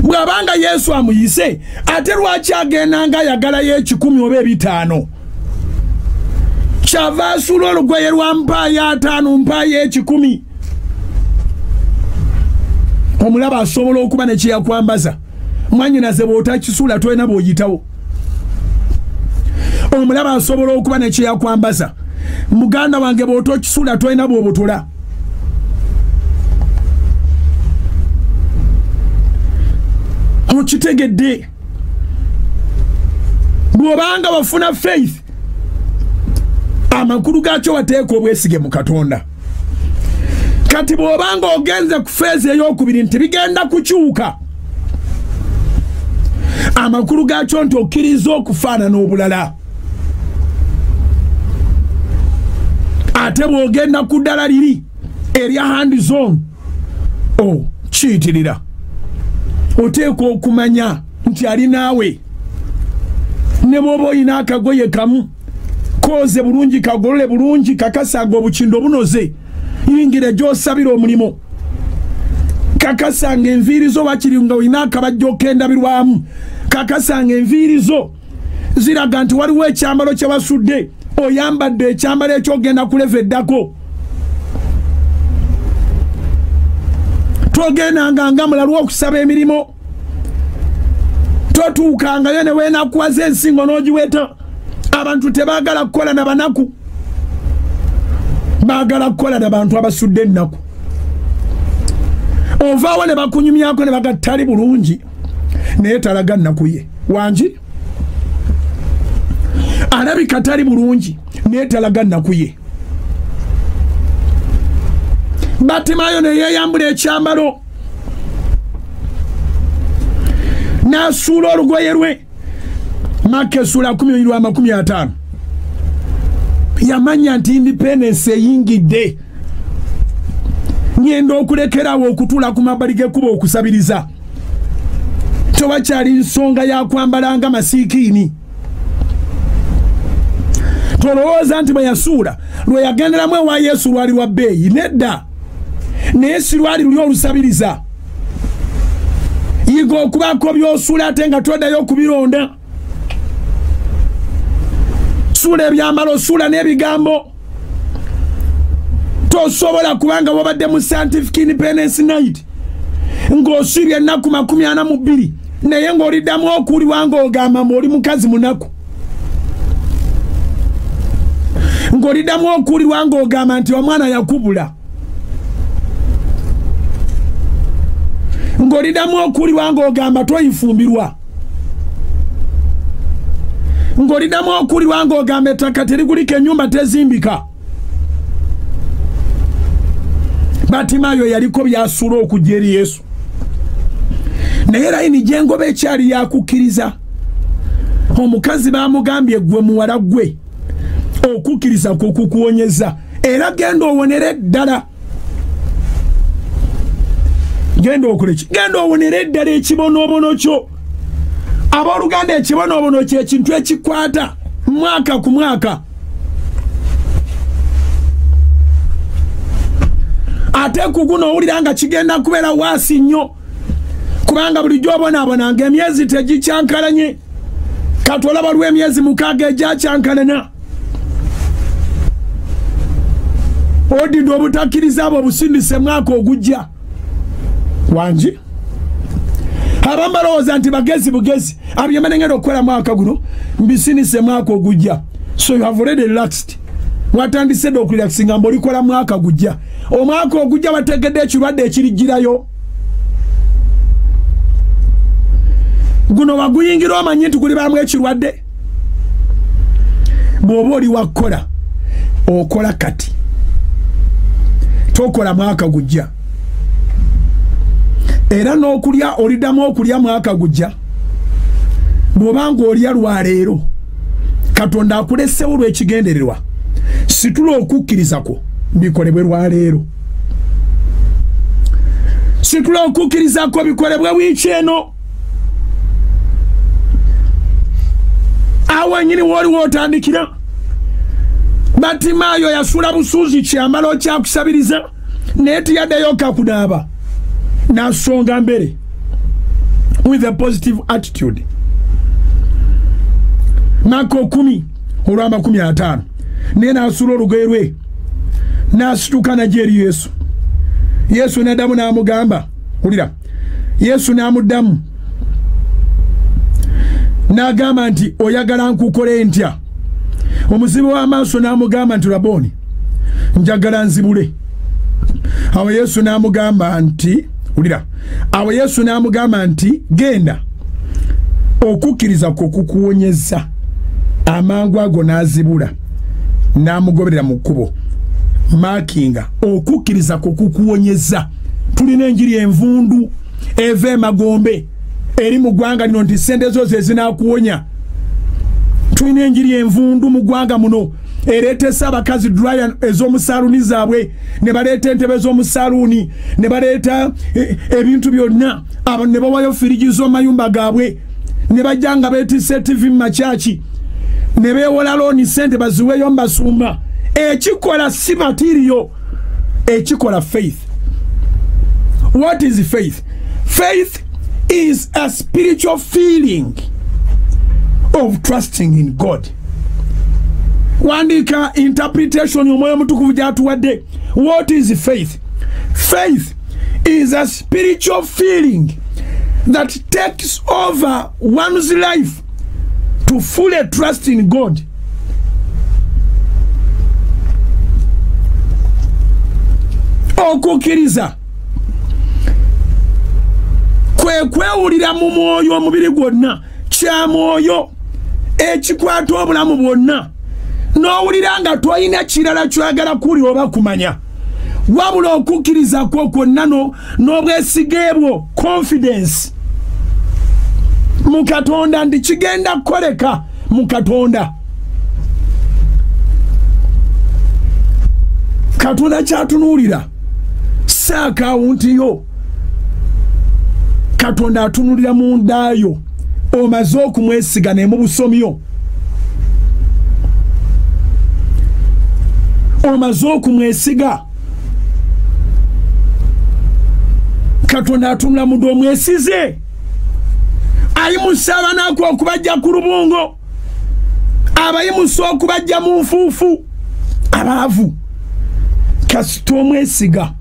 Bw'abanga Yesu amuyise ate lwaki agenda nga ayagalayo 10 oba 5. Kyava asuula olugoye lwa mpaayo 5 mpaayo 10. omulaba asobola okuba ne kyeyakwambaza mwanyinaze bw'otakisuula tolina bw'ogitawo omulaba asobola okuba ne kyeyakwambaza muganda wange bw'otokisuula tolina bw'obutola okitegedde bw'obanga bafuna faith amakulu gaakyo wateeka obwesige mu Katonda kati bw'obanga ogenze ku feezi ey'okubiri nti bigenda kukyuka amakulu gaakyo nti okkiriza okufaanana obulala ate bw'ogenda ku ddala liri erya hand zone kiyitirira oteeka okumanya nti ali naawe ne bw'oba oyina akagoye kamu koze bulungi kagolole bulungi kakasanga obukindo bunoze yingira gy'osabira omulimu kakasanga enviiri zo bakiri nga olina akabajja okendabirwamu kakasanga enviiri zo ziraga nti waliwo ekyambalo kye basudde oyambadde ekyambalo ekyogenda kuleva eddako togendanga nga mulalu okusaba emirimu totuukangayo ne weenakuwaza ensingo n'ogiweta abantu tebaagala kukola na banaku baagala kukola na bantu abasudde ennaku ovaawo ne bakunyumyako ne baga tali bulungi naye talaga nnaku ye wangi alabika tali bulungi naye talaga nnaku ye Batimayo ne yeeyambula ekyambalo n'asuula olugoye lwe Maka essula 10:50 yamanya nti independence eyingidde ngenda okulekerawo okutula ku mabbali g'ekkubo okusabiriza tewakyali nsonga yakwambalanga masiikiini tolowooza nti bwe yasuula lwe yagenderamu ewa Yesu lwali lwa bbeeyi nedda naye si lwali luli olusabiriza yiga okubaako by'osuula ate nga toddayo okubironda suula ebyambalo suula n'ebigambo tosobola kubanga wabadde mu scientific independence night ng'osibye ennaku 42 naye ng'oliddamu okuwulirwa ng'ogamba mbu oli mukazi munaku ng'oliddamu okuwulirwa ng'ogamba nti omwana yakubula ng'oliddamu okuwulirwa ng'ogamba toyifumbirwa ng'oliddamu okuwulirwa ng'ogamba ettaka teriguliko ennyumba tezimbika Batimayo yaliko byasuula okujja eri Yesu naye layini gy'engoba ekyali yakukkiriza omukazi baamugambye gwe muwala gwe okukkiriza kukukuwonyeza era genda owonere ddala genda okoleki genda owonere ddala ekibonoobono kyo abooluganda ekibonoobono kye kintu ekikwata mwaka ku mwaka ate kuguno owulira nga kigenda kubeera waasi nnyo kubanga bulijjo obonaabonanga emyezi tegikyankalanye kati olaba lwa emyezi 6 egyakyankalana odinda obutakkiriza abo obusindise mwaka ogujja wangi abamu balowooza nti bagezi bugezi abyemanengenda okukola mwaka guno mbisindise mwaka ogujja so you have already relaxed watandise dde okurelaxinga mbu olikola mwaka gujja omwaka ogujja wategedde ekirwadde ekirijjirayo guno waguyingira omanyi nti gulibaamu ekirwadde bw'oba oli wakukola okola kati tokola mwaka gujja era n'okulya oliddamu okulya mwaka gujja bw'obanga olya lwaleero Katonda akulesewo lw'ekigendererwa situla okukkirizako bikolebwe lwaleero situla okukkirizako bikolebwe wiiki eno awo nyini woli wotandikira Batimayo yasuula busuuzi kyambalo kyakusabiriza naye tiyaddeyo kakunaaba n'asonga mbere with a positive attitude Maka 10:50 naye n'asuula olugoye lwe n'asituka n'ajja eri Yesu Yesu n'addamu n'amugamba ulira Yesu n'amuddamu n'agamba nti oyagala nkukole ntya omuzibe w'amaaso n'amugamba nti Raboni njagala nzibule awo Yesu n'amugamba nti ulira awo Yesu n'amugamba nti genda okukkiriza kwo kukuwonyezza amangu ago n'azibula n'amugoberera mu kkubo makinga okukkiriza kwo kukuwonyezza tulina enjiri envundu eva emagombe eri mu ggwanga lino nti sente zo ze zinaakuwonya tulina enjiri envundu mu ggwanga muno ereetesa abakazi dryer ez'omusaaluni zaabwe ne baleeta entebe z'omusaaluni ne baleeta ebintu byonna abo ne bawayo firigi z'omayumba gaabwe ne bajja nga beetisse TV mu makyaki ne beewola looni sente baziweeyo mu basumba ekikola si material ekikola faith. What is faith? Faith is a spiritual feeling of trusting in God. Wandika interpretation y'omwoyo mutukuvu gy'atuwadde. What is faith? Faith is a spiritual feeling that takes over one's life to fully trust in God. Okukkiriza kwe kwewulira mu mwoyo omubiri gwonna kya mwoyo ekikwata obulamu bwonna n'owulira nga toyina kirala kyagala kuli oba kumanya wabula okukkiriza kwo kwonna n'obwesige bwo confidence mu Katonda ndi kigenda kukoleka mu Katonda. Katonda kyatunuulira si akawunti yo. Katonda atunulira mu ndaayo omaze okumwesiga ne mu busomyo omaze okumwesiga Katonda atunula mu ndo omwesize ayimusa abanaku okubajja ku lubungo abayimusa okubajja mu nfuufu abaavu kasita omwesiga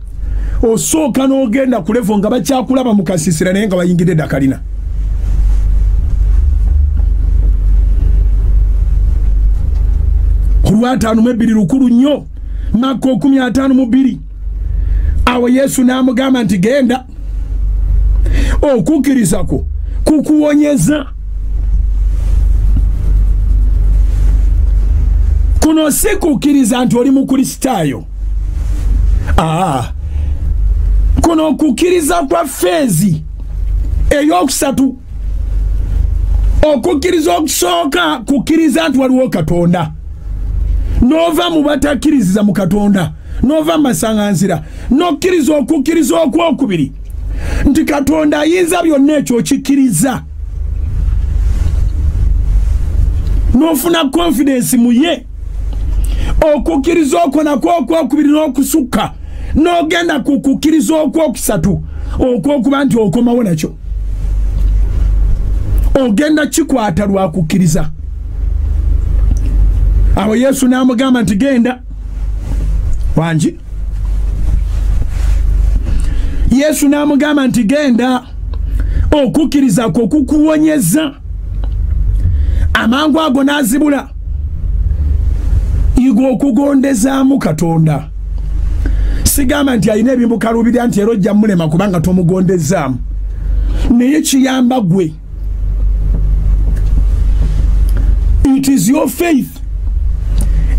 osooka n'ogenda ku levo nga bakyakulaba mu kasiisira naye nga bayingidde Dakalina. Olwataano mu ebbiri lukulu nnyo Maka 52 awo Yesu n'amugamba nti genda okukkiriza kwo kukuwonyeza. Kuno si kukkiriza nti oli mukristaayo. Kuno kukkiriza kwa feezi ey'okusatu. Okukkiriza okusooka kukkiriza nti waliwo Katonda nova mu batakkiriza mu Katonda nova mu masaŋŋanzira n'okkiriza okukkiriza okwokubiri nti Katonda ayinza byonna ekyo kikkiriza n'ofuna confidence mu ye. Okukkiriza okwo nakwo okwokubiri n'okusukka n'ogenda ku kukkiriza okwokusatu okwokuba nti okomawo nakyo ogenda kikwata lwa kukkiriza. Awo Yesu n'amugamba nti genda wangi. Yesu n'amugamba nti genda okukkiriza kwo kukuwonyeza amangu ago n'azibula igo okugondezaamu Katonda. Sigamba nti alina ebimukalubirira nti era ojja mulema kubanga tomugondezaamu naye kiyamba gwe. It is your faith.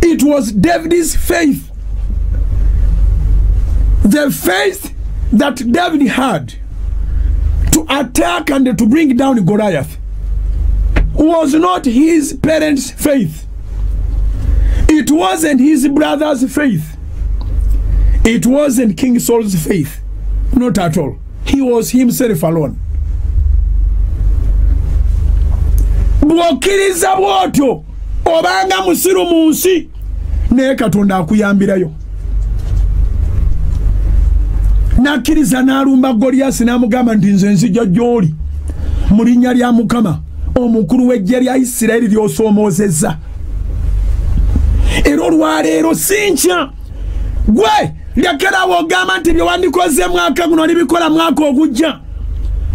It was David's faith. The faith that David had to attack and to bring down Goliath was not his parents' faith. It wasn't his brother's faith. It wasn't King Saul's faith. Not at all. He was himself alone. Bw'okkiriza bw'otyo obanga musiru mu nsi naye Katonda akuyambirayo. N'akkiriza n'alumba Goliath n'amugamba nti nze nzija gy'oli mu linnya lya Mukama omukulu w'eggye lya Isirayiri ly'osoomoozezza. Era olwaleero si nkya gwe lyakera wogamba nti bye wandikoze mwaka guno libikola mwaka ogujja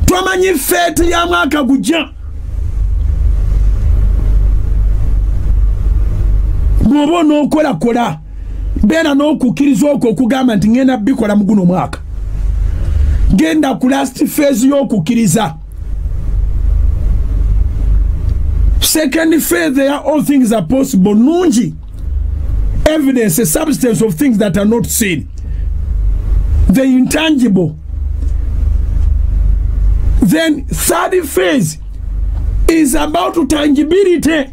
twamanyi feeti ya mwaka gujja bw'oba n'okolakola beera n'okukkiriza okwo okugamba nti ngenda bikola mu guno mwaka genda ku last phase y'okukkiriza second phase there all things are possible nungi evidence, a substance of things that are not seen, the intangible. Then third phase is about tangibility.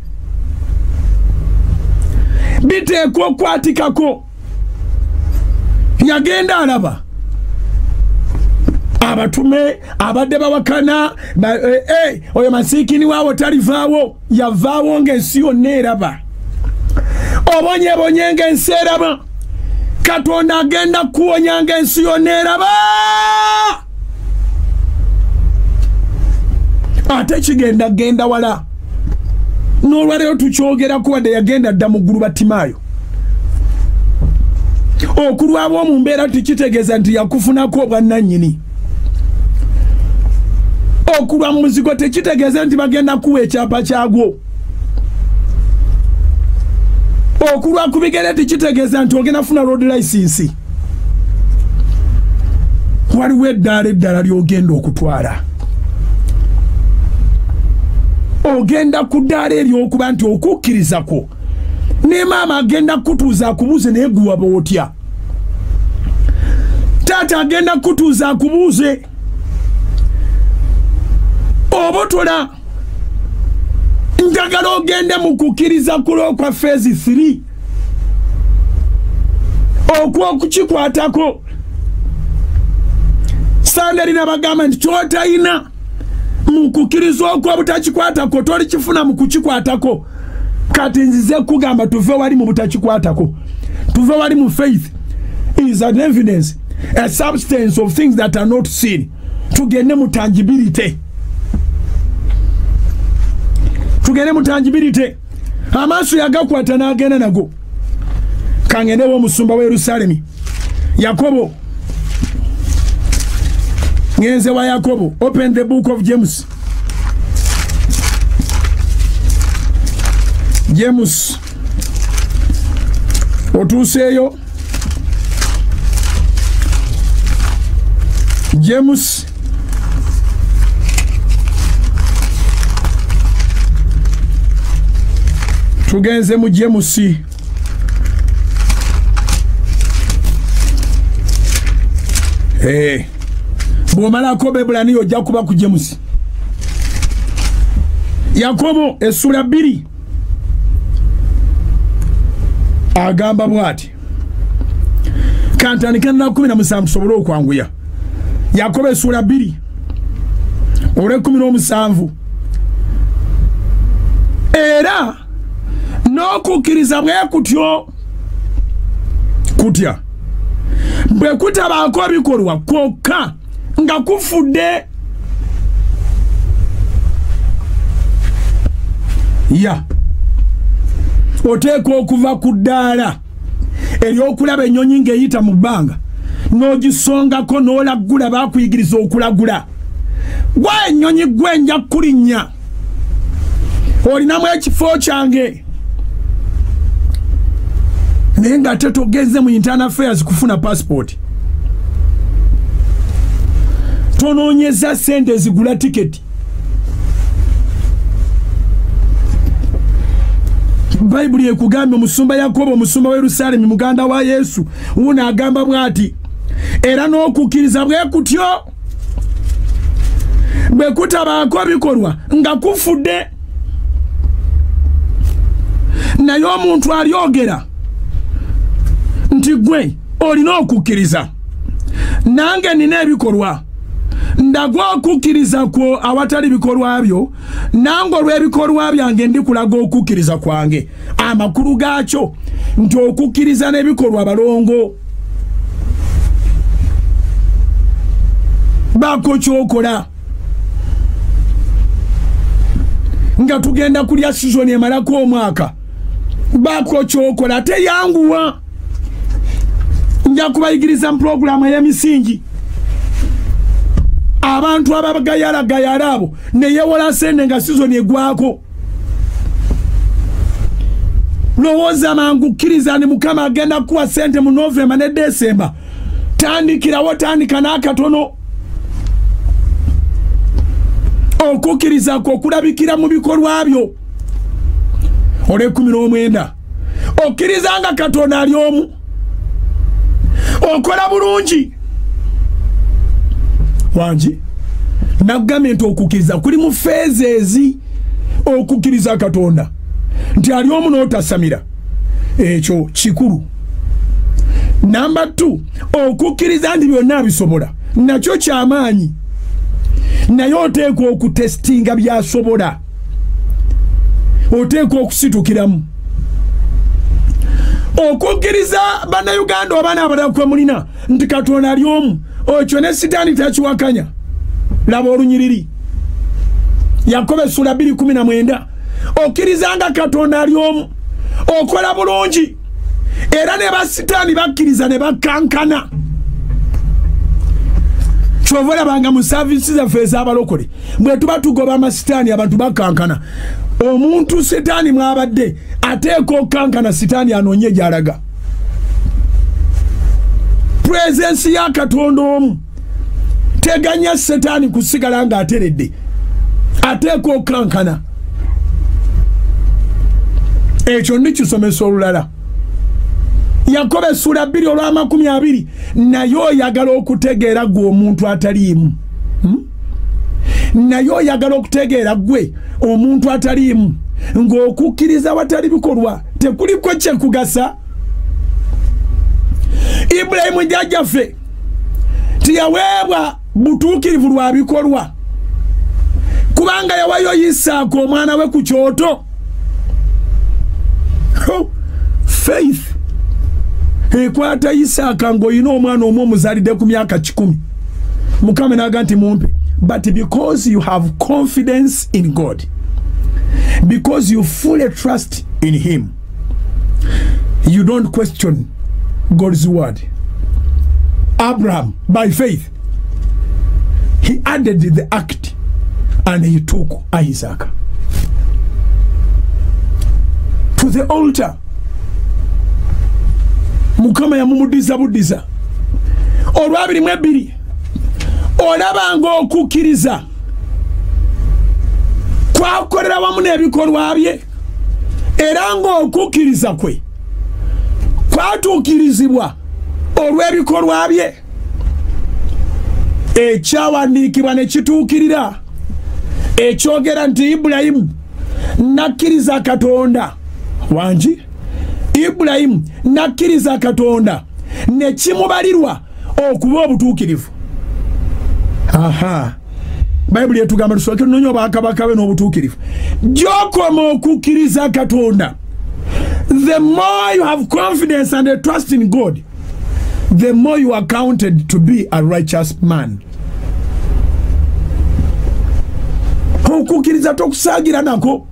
Biteko kwatikako yagenda alaba abatume abadde bawakana oyo masikini wawo talivaawo yavaawo ng'ensi yonna eraba obonye ng'ensi eraba Katonda agenda kuwonya ng'ensi yonna eraba ate kigenda wala n'olwaleero tukyogera kuba de yagenda dda mu ggulu Batimaayo okulwaba omu mbeera tikitegeeza nti yakufunako obwannannyini okulwa mu muzigo tekitegeeza nti bagenda kuwa ekyapa kyagwo okulwa ku bigere tikitegeeza nti ogenda funa road license waliwo eddala ly'ogenda okutwala ogenda ku ddaala ery'okuba nti okukkirizako ne maama agenda kutuuza akubuuze naye gwe otya taata agenda kutuuza akubuuze obotola njagala ogende mu kukkiriza kulokwa phase 3 okwokukikwatako sandali nabagamba nti kyotayina mu kukkiriza okwobutakikwatako toli kifuna mu kukikwatako kati nzize kugamba tuve wali mu butakikwatako tuve wali mu faith is an evidence, a substance of things that are not seen. Tugende mu tangibility. Tugende mu tangibility. Amaaso yagakwata n'agenda nago. Kangende wo musumba wa Yerusalemu. Yakobo. Ngenze wa Yakobo. Open the book of James. James. Otuseyo. James. Tugenze mu James. Bwomala ko Bebulani ojja kuba ku James. Yakobo essula 2. Agamba bwati. Kantandika na 17 tusobole okwanguya. Yakobo essula 2. Ore 17. Era n'okukkiriza bwe kutyo kutya bwe kutabaako bikolwa kwokka nga kufudde oteekwa okuva ku ddaala ery'okulaba ennyonyi ng'eyita mu bbanga n'ogisongako n'olagula baakuyigiriza okulagula gwa ennyonyi gwe nja kulinnya olinamu ekifo kyange naye nga tetogeze mu internal affairs kufuna passport tonoonyeza sente zigula tiketi Bayibuli ekugambye omusumba Yakobo omusumba wa Yerusalemu muganda wa Yesu uno agamba bwati era n'okukkiriza bwe kutyo bwe kutabaako bikolwa nga kufudde naye omuntu alyogera nti gwe olina okukkiriza nange nina ebikolwa ndagwa okukkiriza kwo awatali bikolwa byo nange olw'ebikolwa byange ndikulaga okukkiriza kwange amakulu gaakyo nti okukkiriza n'ebikolwa balongo baako kyokola nga tugenda kulya sizoni emalako omwaka baako kyokola teyanguwa nja kubayigiriza program ey'emisingi abantu abagayala abo ne yewola sente nga season egwako lowooza mangu kkiriza ni Mukama agenda kuwa sente mu November ne December tandikirawo tandika n'akatono okukkiriza okulabikira mu bikolwa byo ole 19 okkirizanga Katonda ali omu okola bulungi wanji nagambye nti okukkiriza kuli mu phases okukkiriza Katonda nti ali omu n'otasamira ekyo kikulu. Number 2 okukkiriza nti byonna bisobola nakyo kyamaanyi naye oteekwa okutestinga byasobola oteekwa okusitukiramu okukkiriza bannayuganda oba n'abalala kwe mulina nti Katonda ali omu okyo ne sitaani takiwakanya. Laba olunyiriri Yakobo essula 2:19 okkirizanga Katonda ali omu okola bulungi era ne basitaani bakkiriza ne bakankana. Chovola banga mu services zaffe ez'abalokole bwe tuba tugoba amasitaani abantu bakankana omuntu sitaani mwabadde ateeka okankana sitaani anoonye gy'alaga. Presence ya Katonda omu teganya sitaani kusigala nga ateredde ateeka okankana. Ekyo nikisomesa olulala Yakobo essula 2:20 naye oyagala okutegeera gwe omuntu ataliimu naye oyagala okutegeera gwe omuntu ataliimu ng'okukkiriza watali bikolwa tekuliko kyekugasa. Ibulayimu jjajjaffe tiyaweebwa butuukirivu lwa bikolwa kubanga yawayo Isaaka omwana we ku kyoto. Faith ekwata Isaaka ng'olina omwana omwe omuzaalidde ku myaka 10 Mukama n'agamba nti mumpe. But because you have confidence in God, because you fully trust in him, you don't question God's word. Abraham, by faith, he added the act and he took Isaac to the altar. Mukama yamumudiza budiza olwabiri mwebiri olabanga okukkiriza kwakolera wamu n'ebikolwa bye era ng'okukkiriza kwe kwatuukirizibwa olw'ebikolwa bye. Ekyawandiikibwa ne kituukirira ekyogera nti Ibulayimu nakkiriza Katonda wangi Ibulayimu nakkiriza Katonda ne kimubalirwa okuba obutuukirivu. Aha, Bayibuli etugamba tusooke tunoonye obwakabaka bwe n'obutuukirivu. Gy'okoma okukkiriza Katonda, the more you have confidence and a trust in God, the more you are counted to be a righteous man. Okukkiriza tokusaagira nako.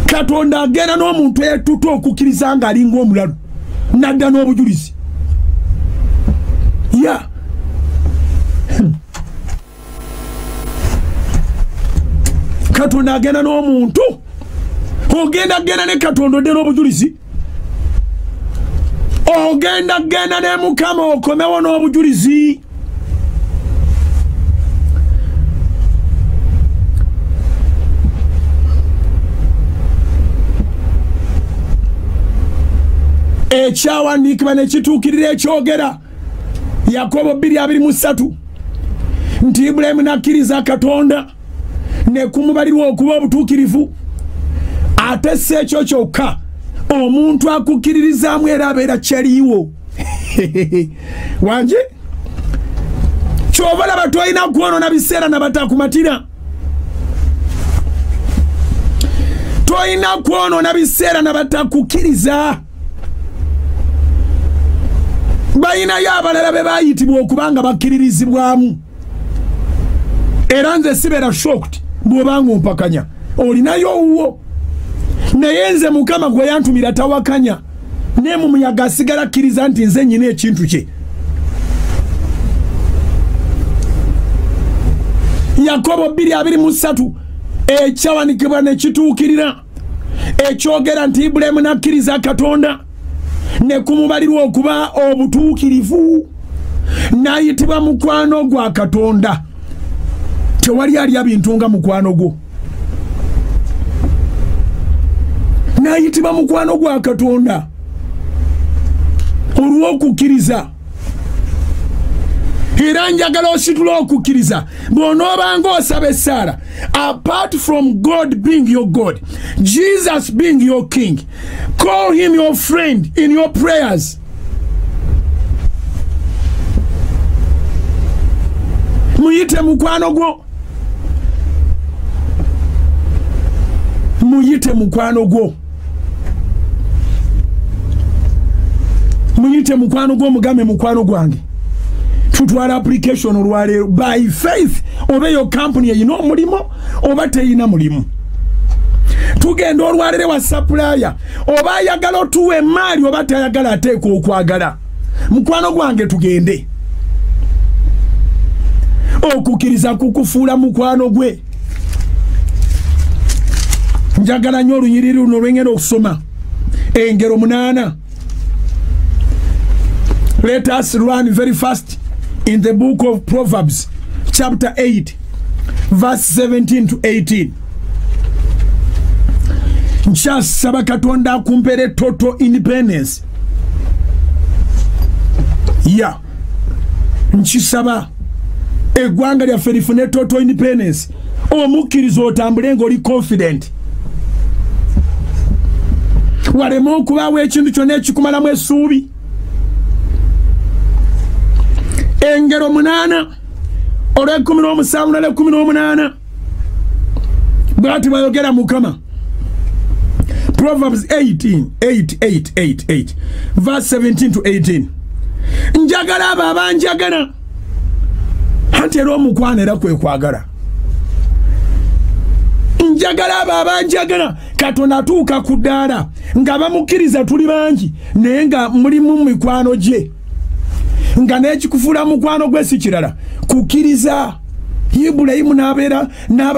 Katonda agenda n'omuntu eyetuta okukkiriza nga alinga omulalu nadda n'obujulizi. Yeah. Katonda agenda n'omuntu ogenda ne Katonda odde n'obujulizi. Ogenda ne Mukama okomewo n'obujulizi. Ekyawandiikibwa ne kituukirira ekyogera Yakobo 2:23 nti Ibulayimu nakkiriza Katonda ne kumubalirwa okuba obutuukirivu. Ate si ekyo kyokka omuntu akukkiririzaamu era abeera kyaliiwo. Wangi kyova laba tolina kwonoona biseera na batakumatira. Tolina kwonoona biseera na batakukkiriza. Bayinayo abalala be baayitibwa okubanga bakkiririzibwamu. Era nze sibeera shocked bw'obanga ompakanya. Olinayo wuwo. Naye nze Mukama gwe yantumira tawakanya. ne mu muyaga asigala akkiriza nti nze nnyina ekintu kye. Yakobo 2:23 ekyawanikibwa ne kituukirira ekyogera nti Ibulayimu n'akkiriza Katonda ne kumubalirwa okuba obutuukirivu n'ayitibwa mukwano gwa Katonda. Tewali alya bintu nga mukwano gwo. N'ayitibwa mukwano gwa Katonda olw'okukkiriza. Era njagala ositula okukkiriza bw'onoobanga osaba essaala, apart from God being your God, Jesus being your King, call him your friend in your prayers. Muyite mukwano gwo. Muyite mukwano gwo. Muyite mukwano gwo mugambe mukwano gwange. Tutwala application olwaleero by faith oba yo company eyina omulimo oba teyina mulimu. Tugenda olwaleero wa supplier oba ayagala otuwa emaali oba tayagala ateeka okwagala. Mukwano gwange tugende. Okukkiriza kukufuula mukwano gwe. Njagala nnyo olunyiriri luno lwengenda okusoma engero 8. Let us run very fast in the book of Proverbs chapter 8 verse 17 to 18. Nkyasaba Katonda akumpere total independence. Nkisaba eggwanga lyaffe lifune total independence. Omukkiriza otambule ng'oli confident. Walema okubaawo ekintu kyonna ekikumalamu essuubi. Engero 8 olw'ekumi n'omunaana bw'ati bw'ayogera Mukama. Proverbs 8 verse 17 to 18. Njagala abo abanjagala anti era omukwano era kwe kwagala. Njagala abo abanjagala Katonda atuuka ku ddaala nga bamukkiriza tuli bangi naye nga mulimu mikwano gye. Nga n'ekikufuula mukwano gwe si kirala kukkiriza. Ibulayimu n'abeera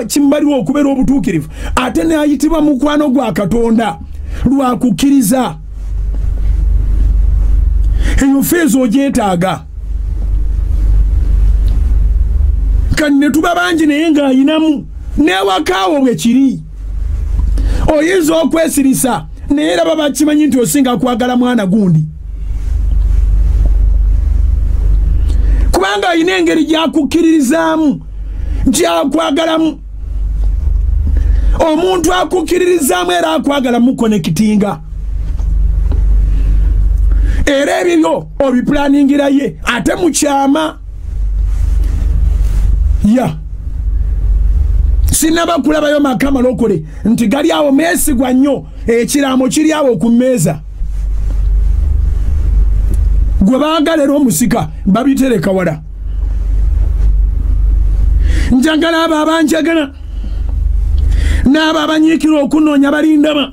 kimubaliwo okubeera obutuukirivu ate n'ayitibwa mukwano gwa Katonda lwa kukkiriza. Eyo feezo ogyetaaga. Kati ne tuba bangi naye ng'ayinamu n'ewakaawo bwe kiri. Oyinza okwesirisa naye era baba kimanyi nti osinga kwagala mwana gundi. Kubanga ayina engeri gy'akukkiririzaamu gy'akwagalamu. Omuntu akukkiririzaamu era akwagala mukonekitinga. Era ebyo obipulaningira ye ate mukyama. Sinaba kulabayo maka malokole nti gali awo meesigwa nnyo ekiraamo kiri awo ku mmeeza. Gwe baagalera omusika babitereka wala. Njagala abo abanjagala n'abo abanyiikira okunoonya balindama.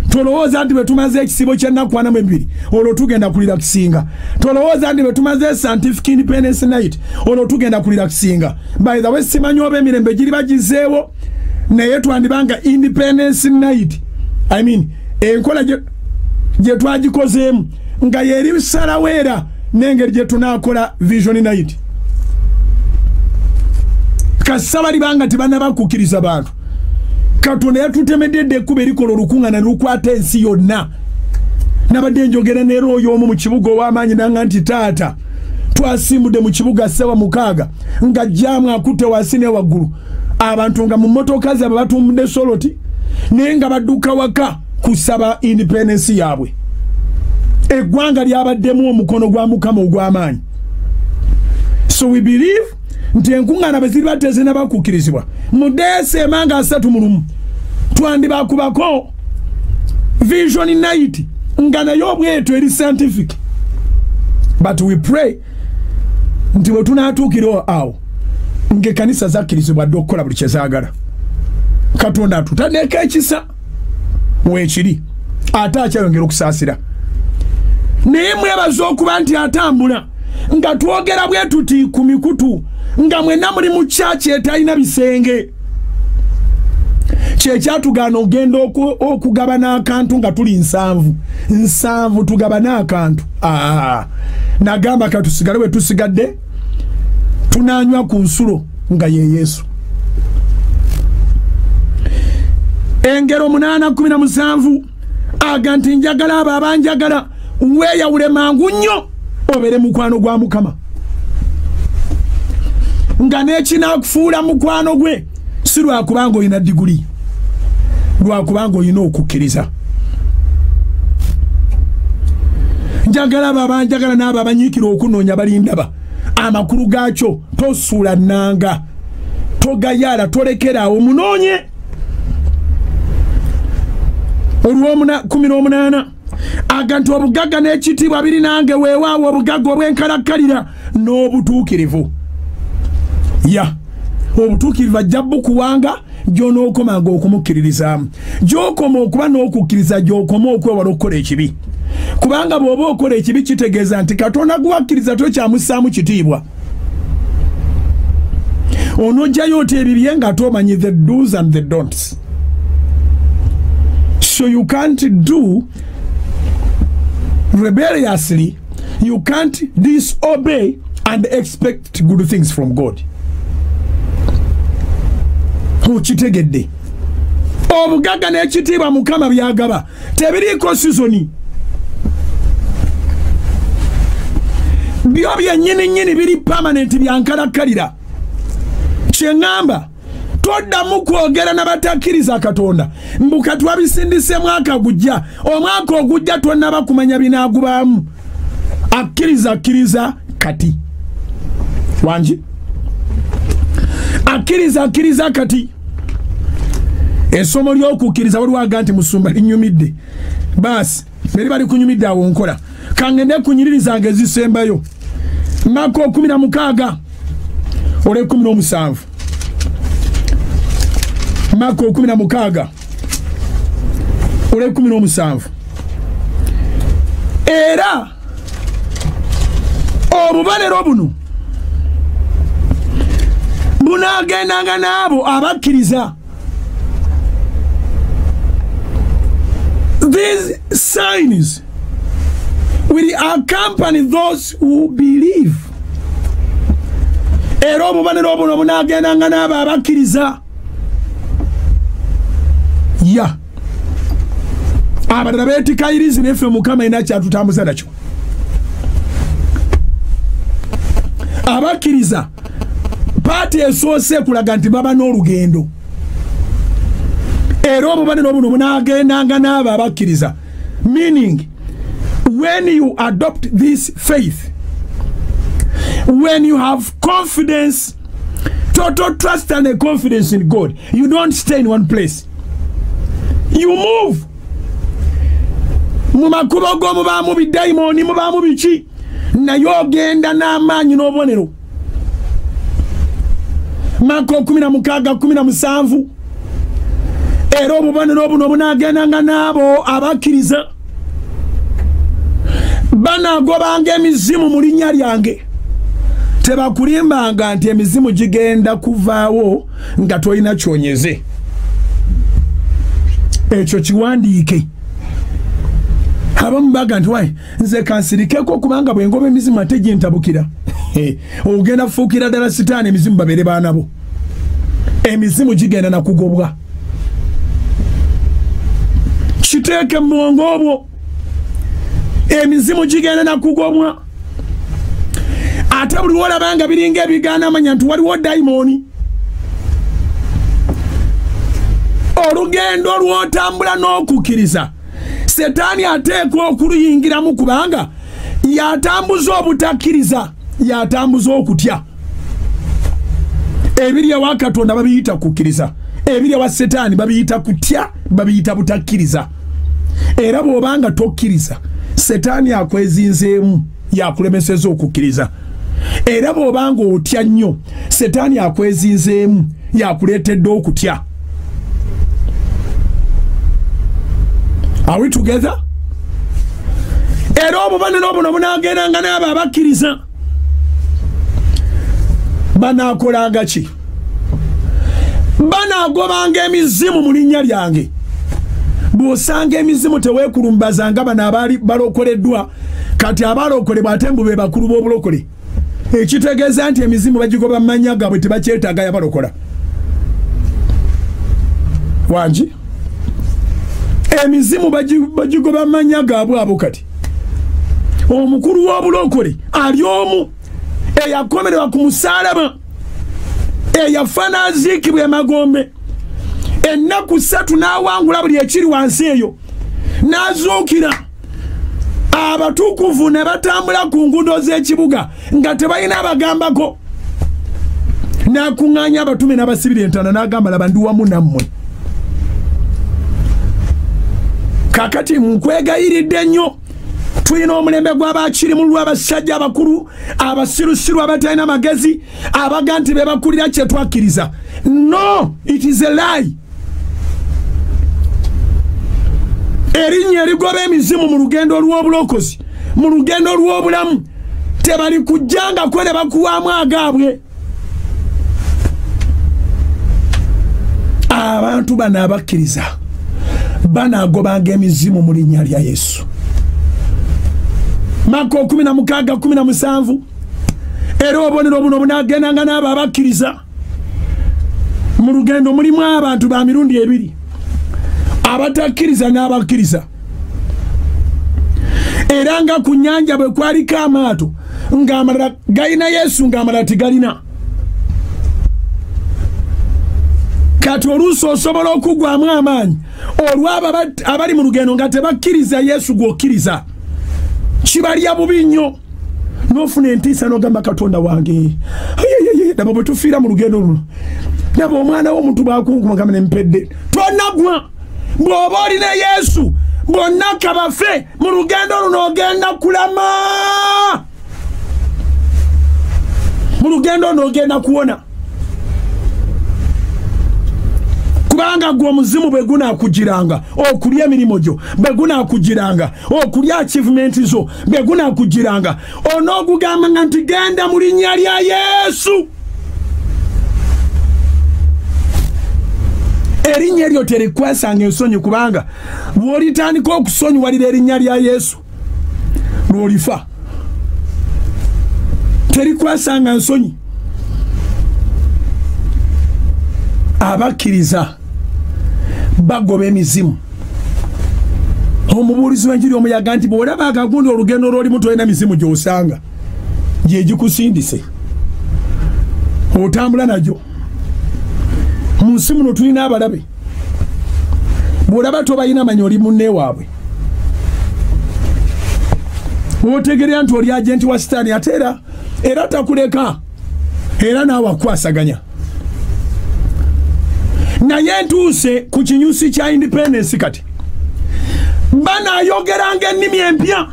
Tolowooza nti bwe tumaze ekisibo ky'ennaku 42 olwo tugenda kulira kisinga. Tolowooza nti bwe tumaze scientific independence night olwo tugenda kulira kisinga. By the way, simanyi oba emirembe giri bagizeewo naye twandibanga independence night. I mean enkola gye twagikozeemu nga yeri salaweera n'engeri gye tunaakola vision night. Kasaba libanga tibanaba kukkiriza bantu. Katonda yatutemedde ekkubo erikola olukuŋŋaana lukwata ensi yonna. Nabadde njogera ne Royo omu mu kibuga ow'amaanyi nanga nti taata twasimbudde mu kibuga 7-6 nga jjaamu akutte wansi ne waggulu. Abantu nga mu mmotoka zaabwe batumbudde soloti naye nga badduka waka kusaba independence yaabwe. Eggwanga lyabaddemu omukono gwa Mukama ogw'amaanyi. So we believe nti enkuŋŋaana bwe ziri bateze n'abakukkirizibwa mu Desemba 3 twandibakubako vision night nga nayo obweto eri scientific. But we pray nti bwe tunaatuukira awo ng'ekkanisa zakkirizibwa dde okukola buli kye zaagala. Katonda atutandeka ekisa weekiri ate akyayongera okusaasira. naye mwebaza okuba nti atambula nga twogera bwe tuti ku mikutu nga mwenna muli mu kyaki etalina bisenge kyatugaana ogenda okugabana akantu nga tuli nsanvu tugabana akantu nagamba katusigale bwe tusigadde tunanywa ku nsulo nga ye Yesu. Engero 8:17 aga nti njagala abo abanjagala weeyawule mangu nnyo obere mukwano gwa Mukama nga n'ekinakufuula mukwano gwe si lwakubanga olina diguli lwakubanga olina okukkiriza. Njagala abo abanjagala n'abo abanyiikira okunoonya balindaba amakulu gaakyo tosuula nnanga togayala tolekeraawo munoonye. Olw'omuna 18 aga nti obugagga n'ekitiibwa biri nange weewaawo obugagga obw'enkalakkalira n'obutuukirivu obutuukirivu ajja bukuwanga gy'onookomanga okumukkiririzaamu gy'okoma okuba n'okukkiriza gy'okoma okwewala okukola ekibi kubanga bw'oba okola ekibi kitegeeza nti Katonda guwakkiriza tokyamussaamu kitiibwa onojjayo oti ebibye nga tomanyi the do's and the don'ts. So you can't do rebelliously, you can't disobey and expect good things from God. Okitegedde obugagga n'ekitiibwa Mukama byagaba tebiriiko sizoni byo byennyini biri permanent byankalakkalira. Kyeŋŋamba toddamu kwogera n'abatakkiriza Katonda mbuka twabisindise mwaka gujja omwaka ogujja tonnaba kumanya binaagubaamu akkiriza kati wangi akkiriza kati. Essomo ly'okukkiriza waliwaga nti musumba linyumidde baasi beri bali kunyumidde awo nkola kangende kunyiririzanga ezisembayo Mako 16 ole 17 Mako 16 ole 17 era obubalero buno bunaagendanga n'abo abakkiriza. These signs will accompany those who believe. Era obubalero buno bunaagendanga n'abo abakkiriza. Abalala beetikayiriza neffe Mukama ina kyatutambuza nakyo. Abakkiriza paati esoose kulaga nti baba n'olugendo era obubalero buno bunaagendanga n'abo abakkiriza, meaning when you adopt this faith, when you have confidence, total trust and a confidence in God, you don't stay in one place, you move. Mu makubo go mubaamu bidayimoni mubaamu biki naye ogenda n'amaanyi n'obubonero. Mako 16:17 era obubonero buno bunaagendanga n'abo abakkiriza banaagobanga emizimu mu linnya lyange. Tebakulimbanga nti emizimu gigenda kuvaawo nga tolina kyonyeze. Ekyo kiwandiike. Abamu baga nti wayi nze kansirikeko kubanga bwengoba emizimu ate gintabukira. Ogenda fuukira ddala sitaani emizimu babeere baanabo. Emizimu gigenda nakugobwa. Kiteeke mu bwongo obwo. Emizimu gigenda nakugobwa. Ate buli lw'olabanga biringa ebigaana amanya nti waliwo dayimoni. Olugendo lw'otambula n'okukkiriza Setaani ateekwa okuluyingiramu kubanga yatambuza obutakkiriza, yatambuza okutya. Ebirya wa Katonda babiyita kukkiriza, ebirya wa Setaani babiyita kutya, babiyita butakkiriza. Era bw'obanga tokkiriza Setaani akwezinzeemu yakulemeseza okukkiriza. Era bw'obanga otya nnyo Setaani akwezinzeemu yakuleetedde okutya. Are we together? era obubonero obuno bunaagendanga n'abo abakkiriza banaakolanga ki? Banaagobanga emizimu mu linnya lyange. Bw'osanga emizimu teweekulumbazanga bano abaali balokoleddwa, kati abalokolebwa ate mbu be bakulu b'obulokole. Ekitegeeza nti emizimu bagigoba mu mannya gaabwe tebakyetaaga yabalokola. Wangi emizimu bagigoba mu mannya gaabwe abo. Kati omukulu w'obulokole ali omu eyakomererwa ku musaalaba, eyafa n'aziikibwa emagombe, ennaku 3 n'awangula buli ekiri wansi eyo, n'azuukira. Abatukuvu ne batambula ku nguudo z'ekibuga nga tebalina abagambako. N'akuŋŋaanya abatume n'abasibira entana n'agamba laba ndi wamu nammwe. Kakati nkwegayiridde nnyo, tulina omulembe gw'abakiri mu lw'abasajja abakulu abasirusiru abatalina magezi abaga nti be bakulira kye twakkiriza. No, it is a lie. Erinnya erigoba emizimu mu lugendo lw'obulokozi, mu lugendo lw'obulamu, tebali kujjanga kwe ne bakuwaamu agaabwe. Abantu bano abakkiriza banaagobanga emizimu mu linnya lya Yesu. Mako 16:17 era obonero buno bunaagendanga n'abo abakkiriza. Mu lugendo mulimu abantu ba mirundi ebiri, abatakkiriza n'abakkiriza. Era nga ku nnyanja bwe kwaliko amaato ng'amalala galina Yesu ng'amalala tegalina. Kati oluusi osobola okugwamu amaanyi olw'abo abali mu lugendo nga tebakkiriza Yesu gw'okkiriza. Kibalya bubi nnyo n'ofuna entiisa n'ogamba Katonda wange, daba bwe tufiira mu lugendo luno, daba omwana w'omuntu bw'akunkuma nga mpedde. Tonagwa bw'oba olina Yesu, bonna kabafe mu lugendo luno ogenda kulama. Mu lugendo luno ogenda kuwona. Kubanga gwe omuzimu bwe gunaakugiranga okulya emirimu gyo, bwe gunaakugiranga okulya achievement zo, bwe gunaakugiranga onoogugamba nga nti genda mu linnya lya Yesu. Erinnya eryo terikwasanga ensonyi, kubanga bw'olitandika okusonyiwalira erinnya lya Yesu lw'olifa. Terikwasanga nsonyi. Abakkiriza bagoba emizimu. Omubuulizi w'enjiri omuyaga nti bw'olaba akagundi olugendo lw'olimu tolina mizimu gy'osanga, gye gikusindise otambula nagyo. Mu nsi muno tulina abalabe, bw'olaba tobalina manya oli munne waabwe, otegerera nti oli agenti wa sitaani ate era takuleka, era naawe akwasaganya. Naye ntuuse ku kinyusi kya independence kati banaayogeranga ennimi empya.